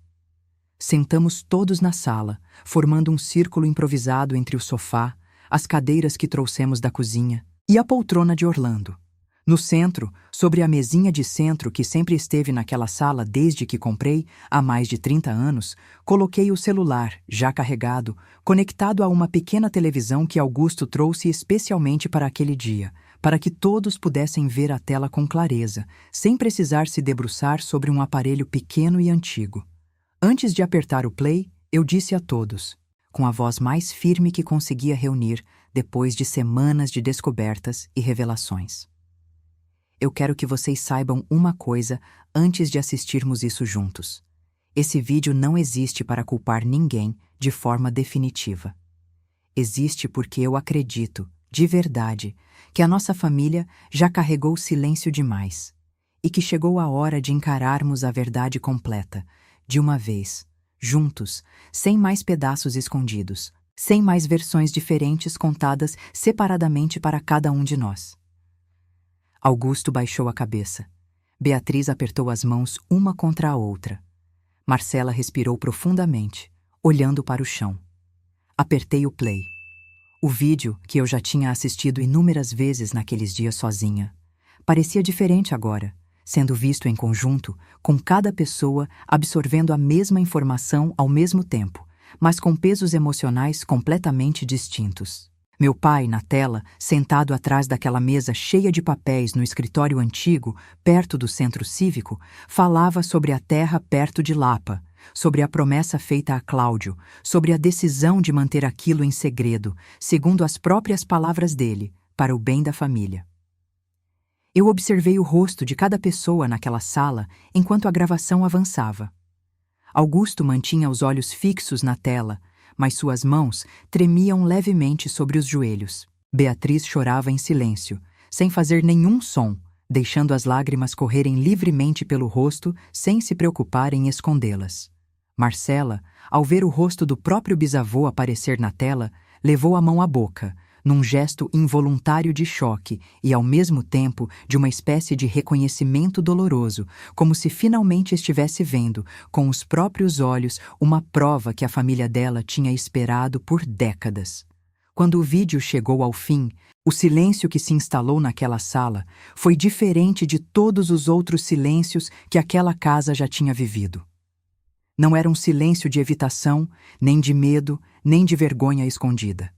Sentamos todos na sala, formando um círculo improvisado entre o sofá, as cadeiras que trouxemos da cozinha e a poltrona de Orlando. No centro, sobre a mesinha de centro que sempre esteve naquela sala desde que comprei, há mais de 30 anos, coloquei o celular, já carregado, conectado a uma pequena televisão que Augusto trouxe especialmente para aquele dia, para que todos pudessem ver a tela com clareza, sem precisar se debruçar sobre um aparelho pequeno e antigo. Antes de apertar o play, eu disse a todos, com a voz mais firme que conseguia reunir depois de semanas de descobertas e revelações. Eu quero que vocês saibam uma coisa antes de assistirmos isso juntos. Esse vídeo não existe para culpar ninguém de forma definitiva. Existe porque eu acredito, de verdade, que a nossa família já carregou silêncio demais e que chegou a hora de encararmos a verdade completa, de uma vez, juntos, sem mais pedaços escondidos, sem mais versões diferentes contadas separadamente para cada um de nós. Augusto baixou a cabeça. Beatriz apertou as mãos uma contra a outra. Marcela respirou profundamente, olhando para o chão. Apertei o play. O vídeo, que eu já tinha assistido inúmeras vezes naqueles dias sozinha, parecia diferente agora, sendo visto em conjunto, com cada pessoa absorvendo a mesma informação ao mesmo tempo, mas com pesos emocionais completamente distintos. Meu pai, na tela, sentado atrás daquela mesa cheia de papéis no escritório antigo, perto do centro cívico, falava sobre a terra perto de Lapa, sobre a promessa feita a Cláudio, sobre a decisão de manter aquilo em segredo, segundo as próprias palavras dele, para o bem da família. Eu observei o rosto de cada pessoa naquela sala enquanto a gravação avançava. Augusto mantinha os olhos fixos na tela, mas suas mãos tremiam levemente sobre os joelhos. Beatriz chorava em silêncio, sem fazer nenhum som, deixando as lágrimas correrem livremente pelo rosto sem se preocupar em escondê-las. Marcela, ao ver o rosto do próprio bisavô aparecer na tela, levou a mão à boca, num gesto involuntário de choque e, ao mesmo tempo, de uma espécie de reconhecimento doloroso, como se finalmente estivesse vendo, com os próprios olhos, uma prova que a família dela tinha esperado por décadas. Quando o vídeo chegou ao fim, o silêncio que se instalou naquela sala foi diferente de todos os outros silêncios que aquela casa já tinha vivido. Não era um silêncio de evitação, nem de medo, nem de vergonha escondida.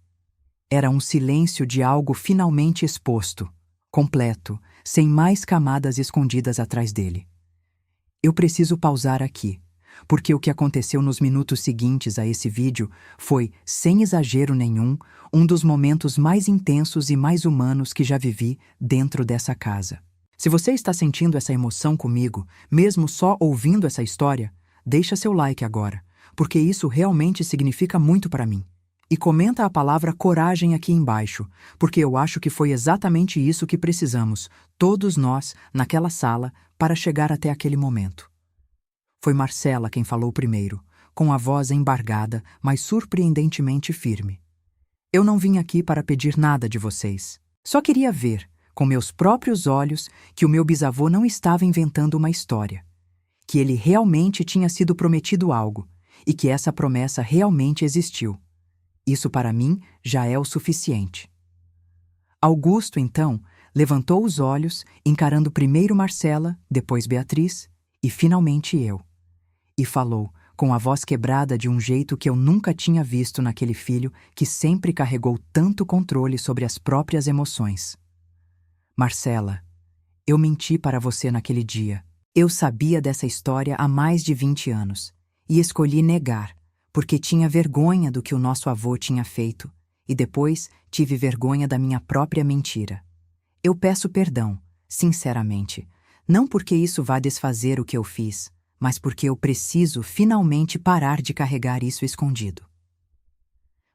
Era um silêncio de algo finalmente exposto, completo, sem mais camadas escondidas atrás dele. Eu preciso pausar aqui, porque o que aconteceu nos minutos seguintes a esse vídeo foi, sem exagero nenhum, um dos momentos mais intensos e mais humanos que já vivi dentro dessa casa. Se você está sentindo essa emoção comigo, mesmo só ouvindo essa história, deixa seu like agora, porque isso realmente significa muito para mim. E comenta a palavra coragem aqui embaixo, porque eu acho que foi exatamente isso que precisamos, todos nós, naquela sala, para chegar até aquele momento. Foi Marcela quem falou primeiro, com a voz embargada, mas surpreendentemente firme. Eu não vim aqui para pedir nada de vocês. Só queria ver, com meus próprios olhos, que o meu bisavô não estava inventando uma história, que ele realmente tinha sido prometido algo, e que essa promessa realmente existiu. Isso para mim já é o suficiente. Augusto, então, levantou os olhos, encarando primeiro Marcela, depois Beatriz e finalmente eu. E falou, com a voz quebrada de um jeito que eu nunca tinha visto naquele filho que sempre carregou tanto controle sobre as próprias emoções. Marcela, eu menti para você naquele dia. Eu sabia dessa história há mais de 20 anos e escolhi negar, porque tinha vergonha do que o nosso avô tinha feito, e depois tive vergonha da minha própria mentira. Eu peço perdão, sinceramente, não porque isso vá desfazer o que eu fiz, mas porque eu preciso finalmente parar de carregar isso escondido.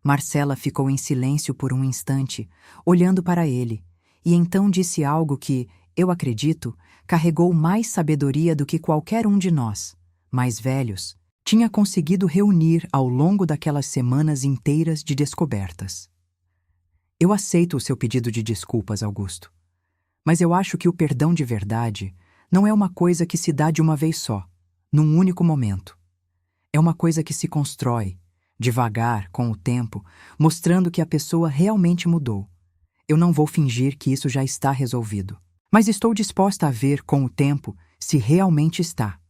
Marcela ficou em silêncio por um instante, olhando para ele, e então disse algo que, eu acredito, carregou mais sabedoria do que qualquer um de nós, mais velhos, tinha conseguido reunir ao longo daquelas semanas inteiras de descobertas. Eu aceito o seu pedido de desculpas, Augusto. Mas eu acho que o perdão de verdade não é uma coisa que se dá de uma vez só, num único momento. É uma coisa que se constrói, devagar, com o tempo, mostrando que a pessoa realmente mudou. Eu não vou fingir que isso já está resolvido. mas estou disposta a ver, com o tempo, se realmente está.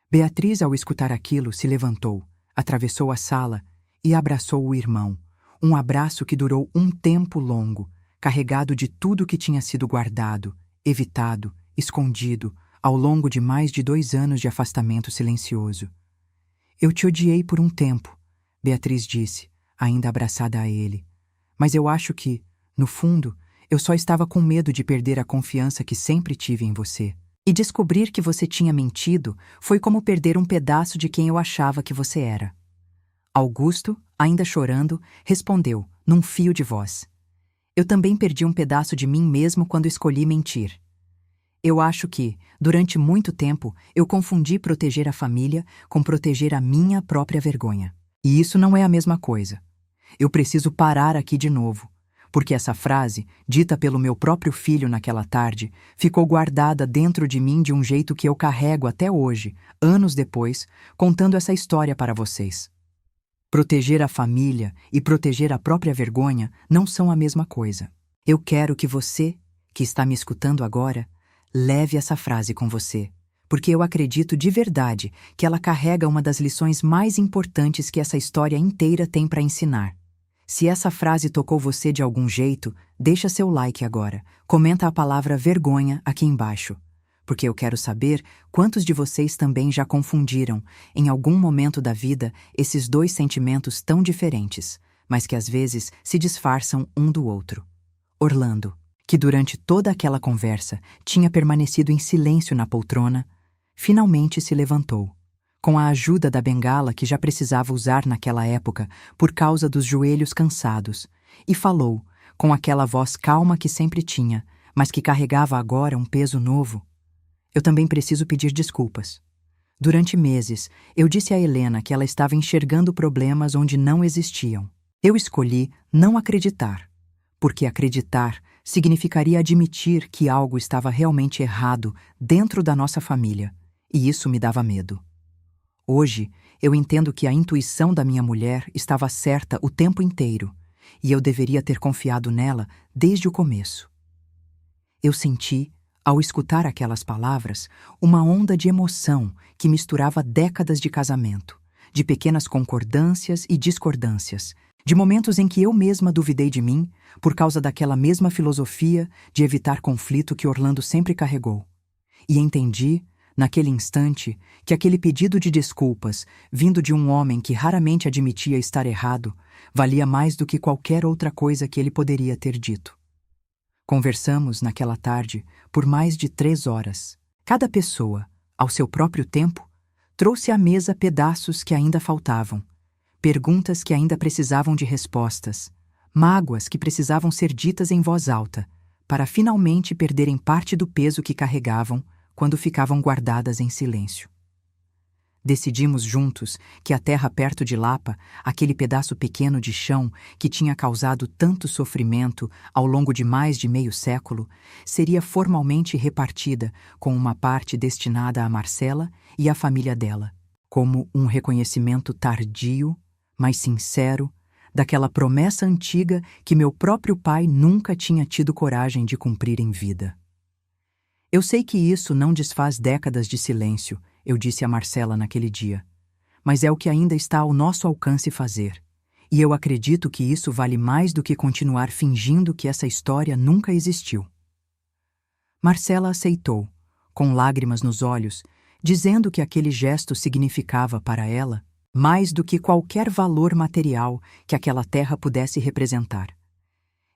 Beatriz, ao escutar aquilo, se levantou, atravessou a sala e abraçou o irmão. Um abraço que durou um tempo longo, carregado de tudo que tinha sido guardado, evitado, escondido, ao longo de mais de 2 anos de afastamento silencioso. Eu te odiei por um tempo, Beatriz disse, ainda abraçada a ele. Mas eu acho que, no fundo, eu só estava com medo de perder a confiança que sempre tive em você. E descobrir que você tinha mentido foi como perder um pedaço de quem eu achava que você era. Augusto, ainda chorando, respondeu, num fio de voz. Eu também perdi um pedaço de mim mesmo quando escolhi mentir. Eu acho que, durante muito tempo, eu confundi proteger a família com proteger a minha própria vergonha. E isso não é a mesma coisa. Eu preciso parar aqui de novo, porque essa frase, dita pelo meu próprio filho naquela tarde, ficou guardada dentro de mim de um jeito que eu carrego até hoje, anos depois, contando essa história para vocês. Proteger a família e proteger a própria vergonha não são a mesma coisa. Eu quero que você, que está me escutando agora, leve essa frase com você, porque eu acredito de verdade que ela carrega uma das lições mais importantes que essa história inteira tem para ensinar. Se essa frase tocou você de algum jeito, deixa seu like agora, comenta a palavra vergonha aqui embaixo, porque eu quero saber quantos de vocês também já confundiram, em algum momento da vida, esses dois sentimentos tão diferentes, mas que às vezes se disfarçam um do outro. Orlando, que durante toda aquela conversa tinha permanecido em silêncio na poltrona, finalmente se levantou, com a ajuda da bengala que já precisava usar naquela época por causa dos joelhos cansados, e falou, com aquela voz calma que sempre tinha, mas que carregava agora um peso novo. Eu também preciso pedir desculpas. Durante meses, eu disse a Helena que ela estava enxergando problemas onde não existiam. Eu escolhi não acreditar, porque acreditar significaria admitir que algo estava realmente errado dentro da nossa família, e isso me dava medo. Hoje, eu entendo que a intuição da minha mulher estava certa o tempo inteiro, e eu deveria ter confiado nela desde o começo. Eu senti, ao escutar aquelas palavras, uma onda de emoção que misturava décadas de casamento, de pequenas concordâncias e discordâncias, de momentos em que eu mesma duvidei de mim, por causa daquela mesma filosofia de evitar conflito que Orlando sempre carregou. E entendi, naquele instante, que aquele pedido de desculpas, vindo de um homem que raramente admitia estar errado, valia mais do que qualquer outra coisa que ele poderia ter dito. Conversamos, naquela tarde, por mais de 3 horas. Cada pessoa, ao seu próprio tempo, trouxe à mesa pedaços que ainda faltavam, perguntas que ainda precisavam de respostas, mágoas que precisavam ser ditas em voz alta, para finalmente perderem parte do peso que carregavam quando ficavam guardadas em silêncio. Decidimos juntos que a terra perto de Lapa, aquele pedaço pequeno de chão que tinha causado tanto sofrimento ao longo de mais de meio século, seria formalmente repartida com uma parte destinada a Marcela e à família dela, como um reconhecimento tardio, mas sincero, daquela promessa antiga que meu próprio pai nunca tinha tido coragem de cumprir em vida. Eu sei que isso não desfaz décadas de silêncio, eu disse a Marcela naquele dia, mas é o que ainda está ao nosso alcance fazer, e eu acredito que isso vale mais do que continuar fingindo que essa história nunca existiu. Marcela aceitou, com lágrimas nos olhos, dizendo que aquele gesto significava para ela mais do que qualquer valor material que aquela terra pudesse representar.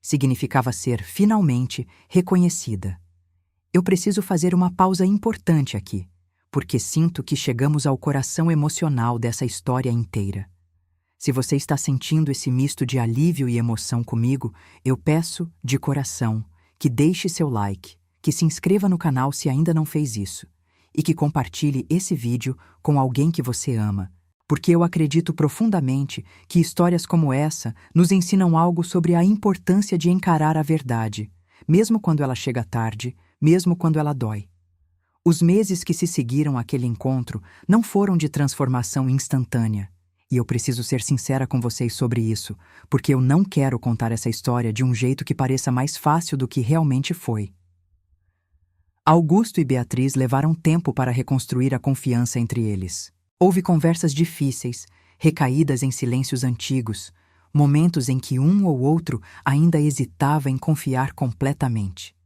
Significava ser, finalmente, reconhecida. Eu preciso fazer uma pausa importante aqui, porque sinto que chegamos ao coração emocional dessa história inteira. Se você está sentindo esse misto de alívio e emoção comigo, eu peço, de coração, que deixe seu like, que se inscreva no canal se ainda não fez isso, e que compartilhe esse vídeo com alguém que você ama, porque eu acredito profundamente que histórias como essa nos ensinam algo sobre a importância de encarar a verdade, mesmo quando ela chega tarde, mesmo quando ela dói. Os meses que se seguiram àquele encontro não foram de transformação instantânea, e eu preciso ser sincera com vocês sobre isso, porque eu não quero contar essa história de um jeito que pareça mais fácil do que realmente foi. Augusto e Beatriz levaram tempo para reconstruir a confiança entre eles. Houve conversas difíceis, recaídas em silêncios antigos, momentos em que um ou outro ainda hesitava em confiar completamente.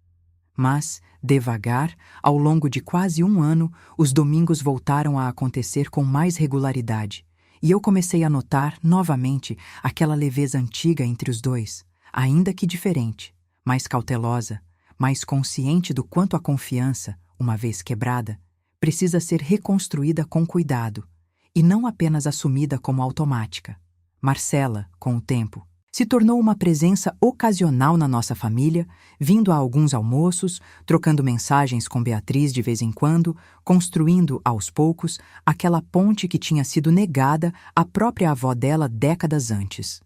Mas, devagar, ao longo de quase um ano, os domingos voltaram a acontecer com mais regularidade, e eu comecei a notar, novamente, aquela leveza antiga entre os dois, ainda que diferente, mais cautelosa, mais consciente do quanto a confiança, uma vez quebrada, precisa ser reconstruída com cuidado, e não apenas assumida como automática. Marcela, com o tempo, se tornou uma presença ocasional na nossa família, vindo a alguns almoços, trocando mensagens com Beatriz de vez em quando, construindo, aos poucos, aquela ponte que tinha sido negada à própria avó dela décadas antes.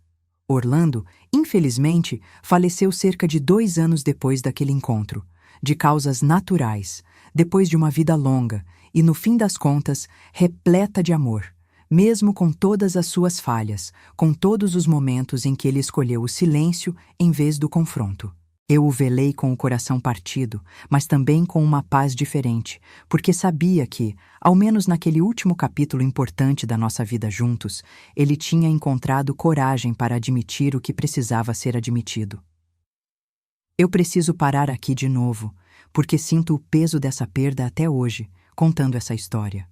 Orlando, infelizmente, faleceu cerca de 2 anos depois daquele encontro, de causas naturais, depois de uma vida longa e, no fim das contas, repleta de amor, mesmo com todas as suas falhas, com todos os momentos em que ele escolheu o silêncio em vez do confronto. Eu o velei com o coração partido, mas também com uma paz diferente, porque sabia que, ao menos naquele último capítulo importante da nossa vida juntos, ele tinha encontrado coragem para admitir o que precisava ser admitido. Eu preciso parar aqui de novo, porque sinto o peso dessa perda até hoje, contando essa história.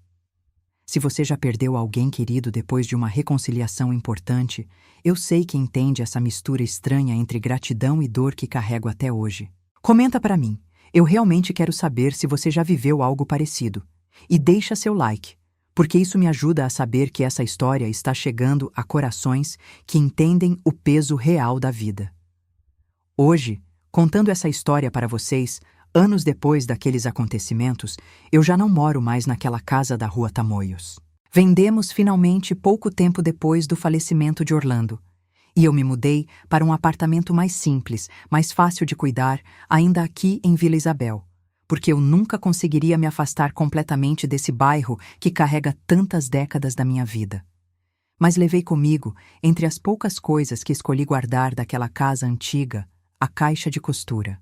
Se você já perdeu alguém querido depois de uma reconciliação importante, eu sei que entende essa mistura estranha entre gratidão e dor que carrego até hoje. Comenta para mim, eu realmente quero saber se você já viveu algo parecido. E deixa seu like, porque isso me ajuda a saber que essa história está chegando a corações que entendem o peso real da vida. Hoje, contando essa história para vocês, anos depois daqueles acontecimentos, eu já não moro mais naquela casa da Rua Tamoios. Vendemos finalmente pouco tempo depois do falecimento de Orlando. E eu me mudei para um apartamento mais simples, mais fácil de cuidar, ainda aqui em Vila Isabel, porque eu nunca conseguiria me afastar completamente desse bairro que carrega tantas décadas da minha vida. Mas levei comigo, entre as poucas coisas que escolhi guardar daquela casa antiga, a caixa de costura.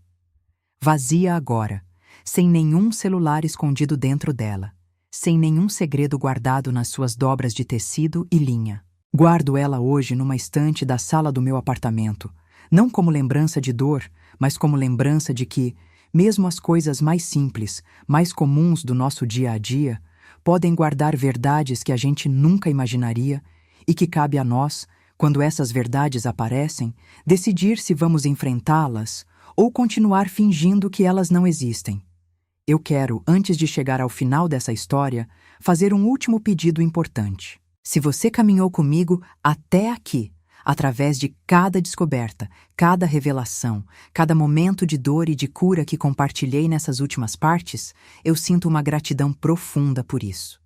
Vazia agora, sem nenhum celular escondido dentro dela, sem nenhum segredo guardado nas suas dobras de tecido e linha. Guardo ela hoje numa estante da sala do meu apartamento, não como lembrança de dor, mas como lembrança de que, mesmo as coisas mais simples, mais comuns do nosso dia a dia, podem guardar verdades que a gente nunca imaginaria e que cabe a nós, quando essas verdades aparecem, decidir se vamos enfrentá-las ou continuar fingindo que elas não existem. Eu quero, antes de chegar ao final dessa história, fazer um último pedido importante. Se você caminhou comigo até aqui, através de cada descoberta, cada revelação, cada momento de dor e de cura que compartilhei nessas últimas partes, eu sinto uma gratidão profunda por isso.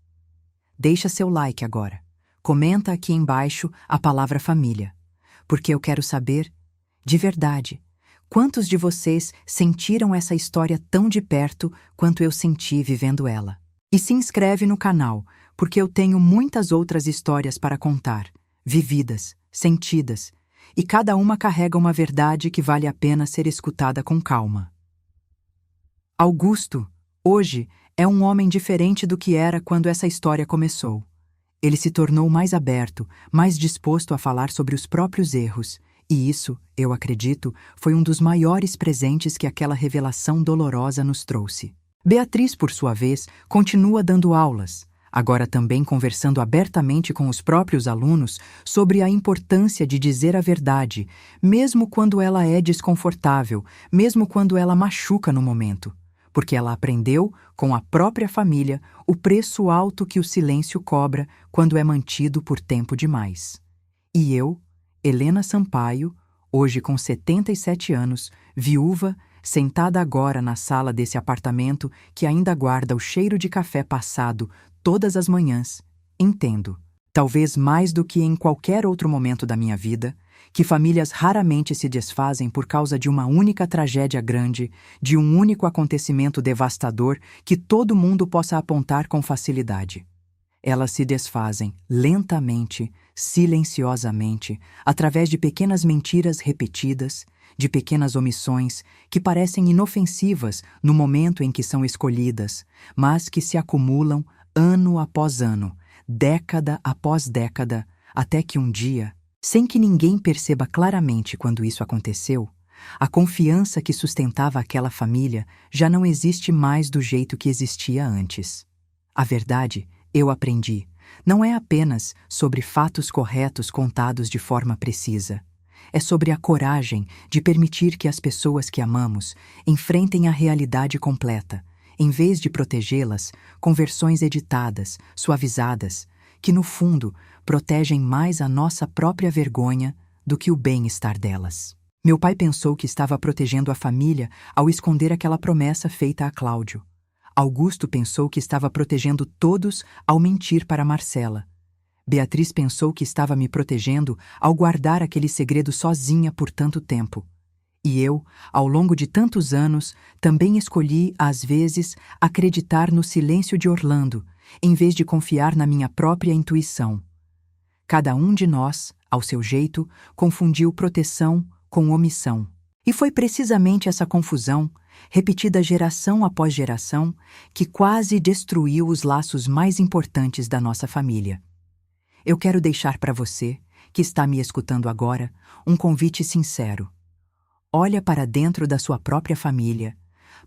Deixa seu like agora. Comenta aqui embaixo a palavra família, porque eu quero saber, de verdade, quantos de vocês sentiram essa história tão de perto quanto eu senti vivendo ela? E se inscreve no canal, porque eu tenho muitas outras histórias para contar, vividas, sentidas, e cada uma carrega uma verdade que vale a pena ser escutada com calma. Augusto, hoje, é um homem diferente do que era quando essa história começou. Ele se tornou mais aberto, mais disposto a falar sobre os próprios erros, e isso, eu acredito, foi um dos maiores presentes que aquela revelação dolorosa nos trouxe. Beatriz, por sua vez, continua dando aulas, agora também conversando abertamente com os próprios alunos sobre a importância de dizer a verdade, mesmo quando ela é desconfortável, mesmo quando ela machuca no momento, porque ela aprendeu, com a própria família, o preço alto que o silêncio cobra quando é mantido por tempo demais. E eu, Helena Sampaio, hoje com 77 anos, viúva, sentada agora na sala desse apartamento que ainda guarda o cheiro de café passado todas as manhãs, entendo, talvez mais do que em qualquer outro momento da minha vida, que famílias raramente se desfazem por causa de uma única tragédia grande, de um único acontecimento devastador que todo mundo possa apontar com facilidade. Elas se desfazem lentamente, silenciosamente, através de pequenas mentiras repetidas, de pequenas omissões que parecem inofensivas no momento em que são escolhidas, mas que se acumulam ano após ano, década após década, até que um dia, sem que ninguém perceba claramente quando isso aconteceu, a confiança que sustentava aquela família já não existe mais do jeito que existia antes. A verdade, eu aprendi, não é apenas sobre fatos corretos contados de forma precisa. É sobre a coragem de permitir que as pessoas que amamos enfrentem a realidade completa, em vez de protegê-las com versões editadas, suavizadas, que no fundo protegem mais a nossa própria vergonha do que o bem-estar delas. Meu pai pensou que estava protegendo a família ao esconder aquela promessa feita a Cláudio. Augusto pensou que estava protegendo todos ao mentir para Marcela. Beatriz pensou que estava me protegendo ao guardar aquele segredo sozinha por tanto tempo. E eu, ao longo de tantos anos, também escolhi, às vezes, acreditar no silêncio de Orlando, em vez de confiar na minha própria intuição. Cada um de nós, ao seu jeito, confundiu proteção com omissão. E foi precisamente essa confusão, repetida geração após geração, que quase destruiu os laços mais importantes da nossa família. Eu quero deixar para você, que está me escutando agora, um convite sincero. Olha para dentro da sua própria família,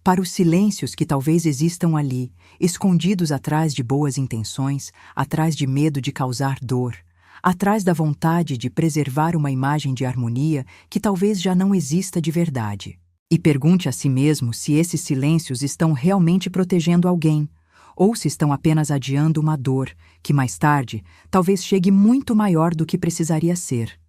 para os silêncios que talvez existam ali, escondidos atrás de boas intenções, atrás de medo de causar dor, atrás da vontade de preservar uma imagem de harmonia que talvez já não exista de verdade. E pergunte a si mesmo se esses silêncios estão realmente protegendo alguém, ou se estão apenas adiando uma dor que mais tarde talvez chegue muito maior do que precisaria ser.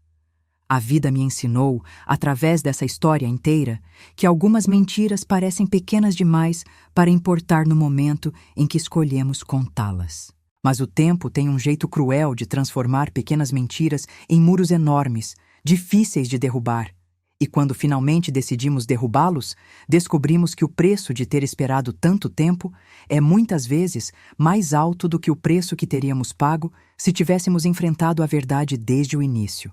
A vida me ensinou, através dessa história inteira, que algumas mentiras parecem pequenas demais para importar no momento em que escolhemos contá-las. Mas o tempo tem um jeito cruel de transformar pequenas mentiras em muros enormes, difíceis de derrubar. E quando finalmente decidimos derrubá-los, descobrimos que o preço de ter esperado tanto tempo é muitas vezes mais alto do que o preço que teríamos pago se tivéssemos enfrentado a verdade desde o início.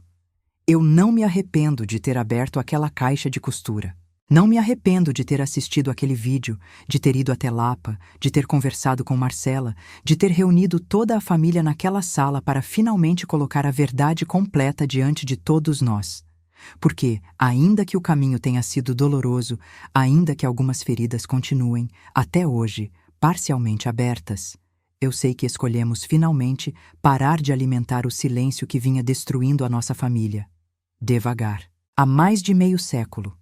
Eu não me arrependo de ter aberto aquela caixa de costura. Não me arrependo de ter assistido aquele vídeo, de ter ido até Lapa, de ter conversado com Marcela, de ter reunido toda a família naquela sala para finalmente colocar a verdade completa diante de todos nós. Porque, ainda que o caminho tenha sido doloroso, ainda que algumas feridas continuem, até hoje, parcialmente abertas, eu sei que escolhemos finalmente parar de alimentar o silêncio que vinha destruindo a nossa família. Devagar. Há mais de meio século.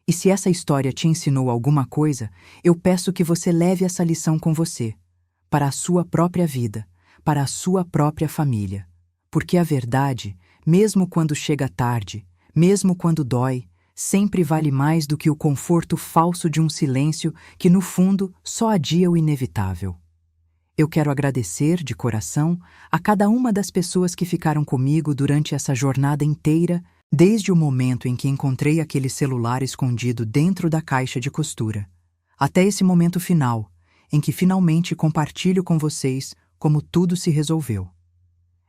E se essa história te ensinou alguma coisa, eu peço que você leve essa lição com você, para a sua própria vida, para a sua própria família. Porque a verdade, mesmo quando chega tarde, mesmo quando dói, sempre vale mais do que o conforto falso de um silêncio que, no fundo, só adia o inevitável. Eu quero agradecer, de coração, a cada uma das pessoas que ficaram comigo durante essa jornada inteira, desde o momento em que encontrei aquele celular escondido dentro da caixa de costura, até esse momento final, em que finalmente compartilho com vocês como tudo se resolveu.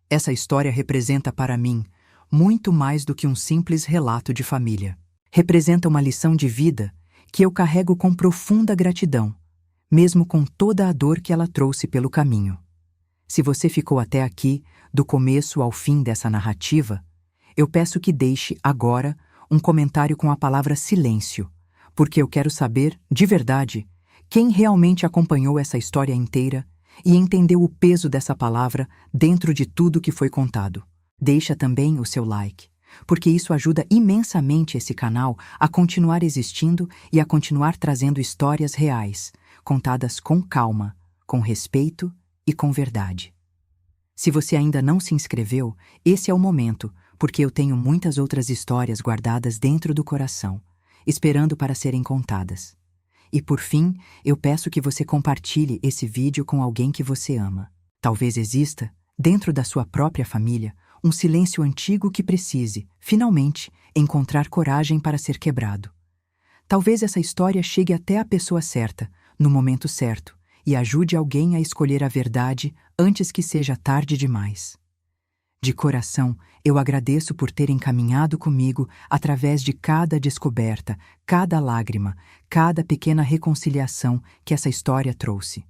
Essa história representa para mim muito mais do que um simples relato de família. Representa uma lição de vida que eu carrego com profunda gratidão, mesmo com toda a dor que ela trouxe pelo caminho. Se você ficou até aqui, do começo ao fim dessa narrativa, eu peço que deixe agora um comentário com a palavra silêncio, porque eu quero saber, de verdade, quem realmente acompanhou essa história inteira e entendeu o peso dessa palavra dentro de tudo que foi contado. Deixa também o seu like, porque isso ajuda imensamente esse canal a continuar existindo e a continuar trazendo histórias reais, contadas com calma, com respeito e com verdade. Se você ainda não se inscreveu, esse é o momento, porque eu tenho muitas outras histórias guardadas dentro do coração, esperando para serem contadas. E por fim, eu peço que você compartilhe esse vídeo com alguém que você ama. Talvez exista, dentro da sua própria família, um silêncio antigo que precise, finalmente, encontrar coragem para ser quebrado. Talvez essa história chegue até a pessoa certa, no momento certo, e ajude alguém a escolher a verdade antes que seja tarde demais. De coração, eu agradeço por terem caminhado comigo através de cada descoberta, cada lágrima, cada pequena reconciliação que essa história trouxe.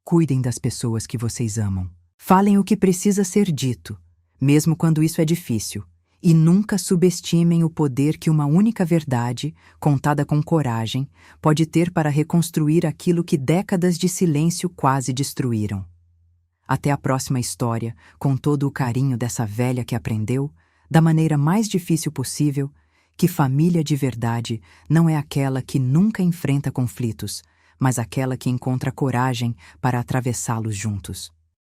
Cuidem das pessoas que vocês amam. Falem o que precisa ser dito, mesmo quando isso é difícil. E nunca subestimem o poder que uma única verdade, contada com coragem, pode ter para reconstruir aquilo que décadas de silêncio quase destruíram. Até a próxima história, com todo o carinho dessa velha que aprendeu, da maneira mais difícil possível, que família de verdade não é aquela que nunca enfrenta conflitos, mas aquela que encontra coragem para atravessá-los juntos.